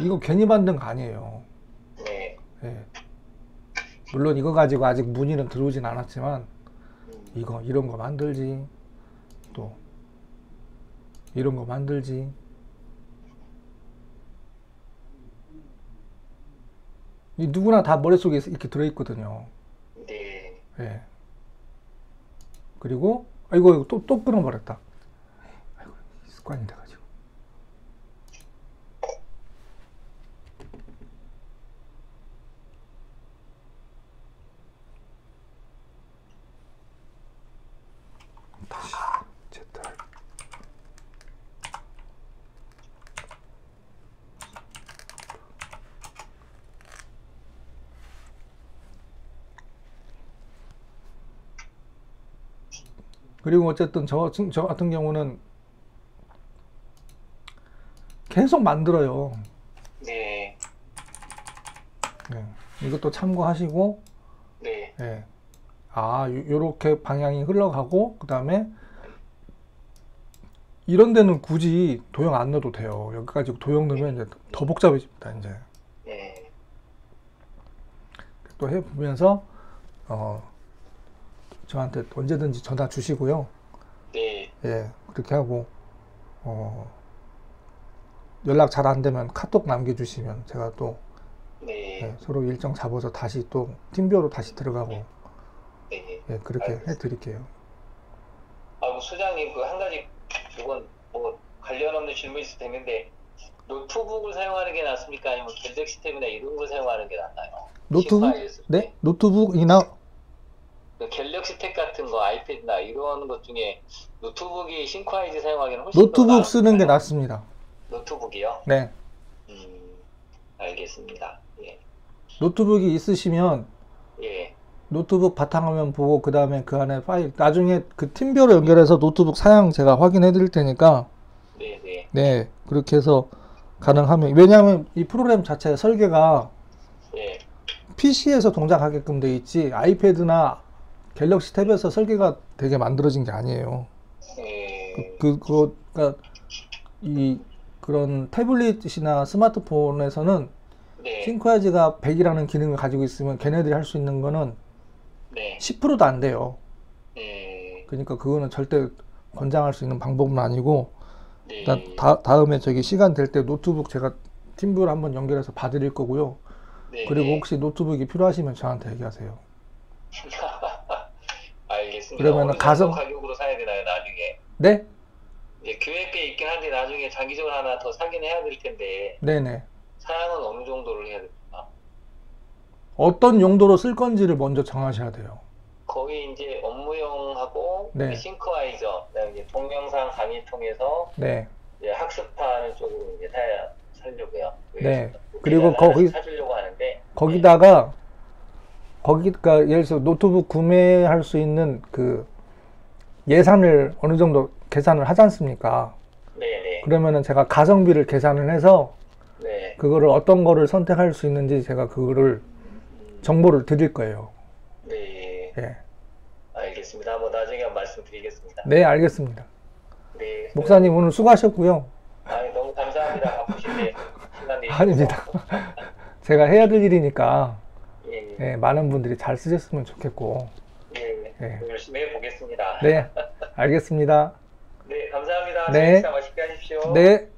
이거 괜히 만든 거 아니에요. 네. 예. 물론 이거 가지고 아직 문의는 들어오진 않았지만 이런 거 만들지, 또 이런 거 만들지. 이 누구나 다 머릿속에 이렇게 들어있거든요. 네. 예. 그리고 아이고 또 끊어버렸다. 아이고, 습관이 돼가지고. 다시 Z. 그리고 어쨌든 저 같은 경우는 계속 만들어요. 네. 네. 이것도 참고하시고, 네. 예. 아, 요렇게 방향이 흘러가고, 그 다음에 이런 데는 굳이 도형 안 넣어도 돼요. 여기까지 도형 넣으면 이제 더 복잡해집니다, 이제. 네. 또 해보면서, 저한테 언제든지 전화 주시고요. 네. 예, 그렇게 하고, 연락 잘 안 되면 카톡 남겨주시면 제가 또 네. 예, 서로 일정 잡아서 다시 또 팀별로 다시 들어가고, 네. 예, 그렇게 알겠습니다. 해드릴게요. 아, 소장님 그 한 가지 이건 뭐 관련 없는 질문일 수도 있는데 노트북을 사용하는 게 낫습니까? 아니면 갤럭시 시스템이나 이런 걸 사용하는 게 낫나요? 노트북? 싱크하이였을 때. 네? 노트북이나, 그 갤럭시 탭 같은 거, 아이패드나 이런 것 중에 노트북이 싱크하이즈 사용하기는 훨씬 더 노트북 쓰는 게 나을까요? 낫습니다. 노트북이요? 네. 알겠습니다. 예. 노트북이 있으시면 예. 노트북 바탕화면 보고 그 다음에 그 안에 파일 나중에 그 팀별로 연결해서 노트북 사양 제가 확인해 드릴 테니까 네, 네. 네 그렇게 해서 가능하면 왜냐하면 이 프로그램 자체 설계가 예. PC에서 동작하게끔 돼 있지 아이패드나 갤럭시 탭에서 설계가 되게 만들어진 게 아니에요. 예. 그러니까 이 그런 태블릿이나 스마트폰에서는 네. 싱크해야지가 100이라는 기능을 가지고 있으면 걔네들이 할 수 있는 거는 네. 10%도 안 돼요. 예. 그러니까 그거는 절대 권장할 수 있는 방법은 아니고 네. 일단 다음에 저기 시간 될 때 노트북 제가 팀별 한번 연결해서 봐드릴 거고요. 네. 그리고 혹시 노트북이 필요하시면 저한테 얘기하세요. 알겠습니다. 그러면은 어느 정도 가격으로 사야 되나요, 나중에? 네? 예, 계획에 있긴 한데 나중에 장기적으로 하나 더 사긴 해야 될 텐데 네네. 사양은 어느 정도를 해야 될까? 어떤 용도로 쓸 건지를 먼저 정하셔야 돼요. 거의 이제 업무용하고 네. 싱크와이저, 그다음에 이제 동영상 강의 통해서 네. 이제 학습하는 쪽으로 이제 하려고요. 네. 그리고 거기 사주려고 하는데 거기다가 거기가 예를 들어서 노트북 구매할 수 있는 그 예산을 어느 정도 계산을 하지 않습니까? 네네. 그러면은 제가 가성비를 계산을 해서 네. 그거를 어떤 거를 선택할 수 있는지 제가 그거를 정보를 드릴 거예요. 네. 예. 알겠습니다. 한번 나중에 한번 말씀드리겠습니다. 네, 알겠습니다. 네. 목사님 오늘 수고하셨고요. 아니, 너무 감사합니다. 바쁘신데 시간 내주셔서. 아닙니다. 제가 해야 될 일이니까 예. 예, 많은 분들이 잘 쓰셨으면 좋겠고. 예. 예. 열심히 해보겠습니다. 네, 알겠습니다. 네, 감사합니다. 네. 식사 맛있게 하십시오. 네.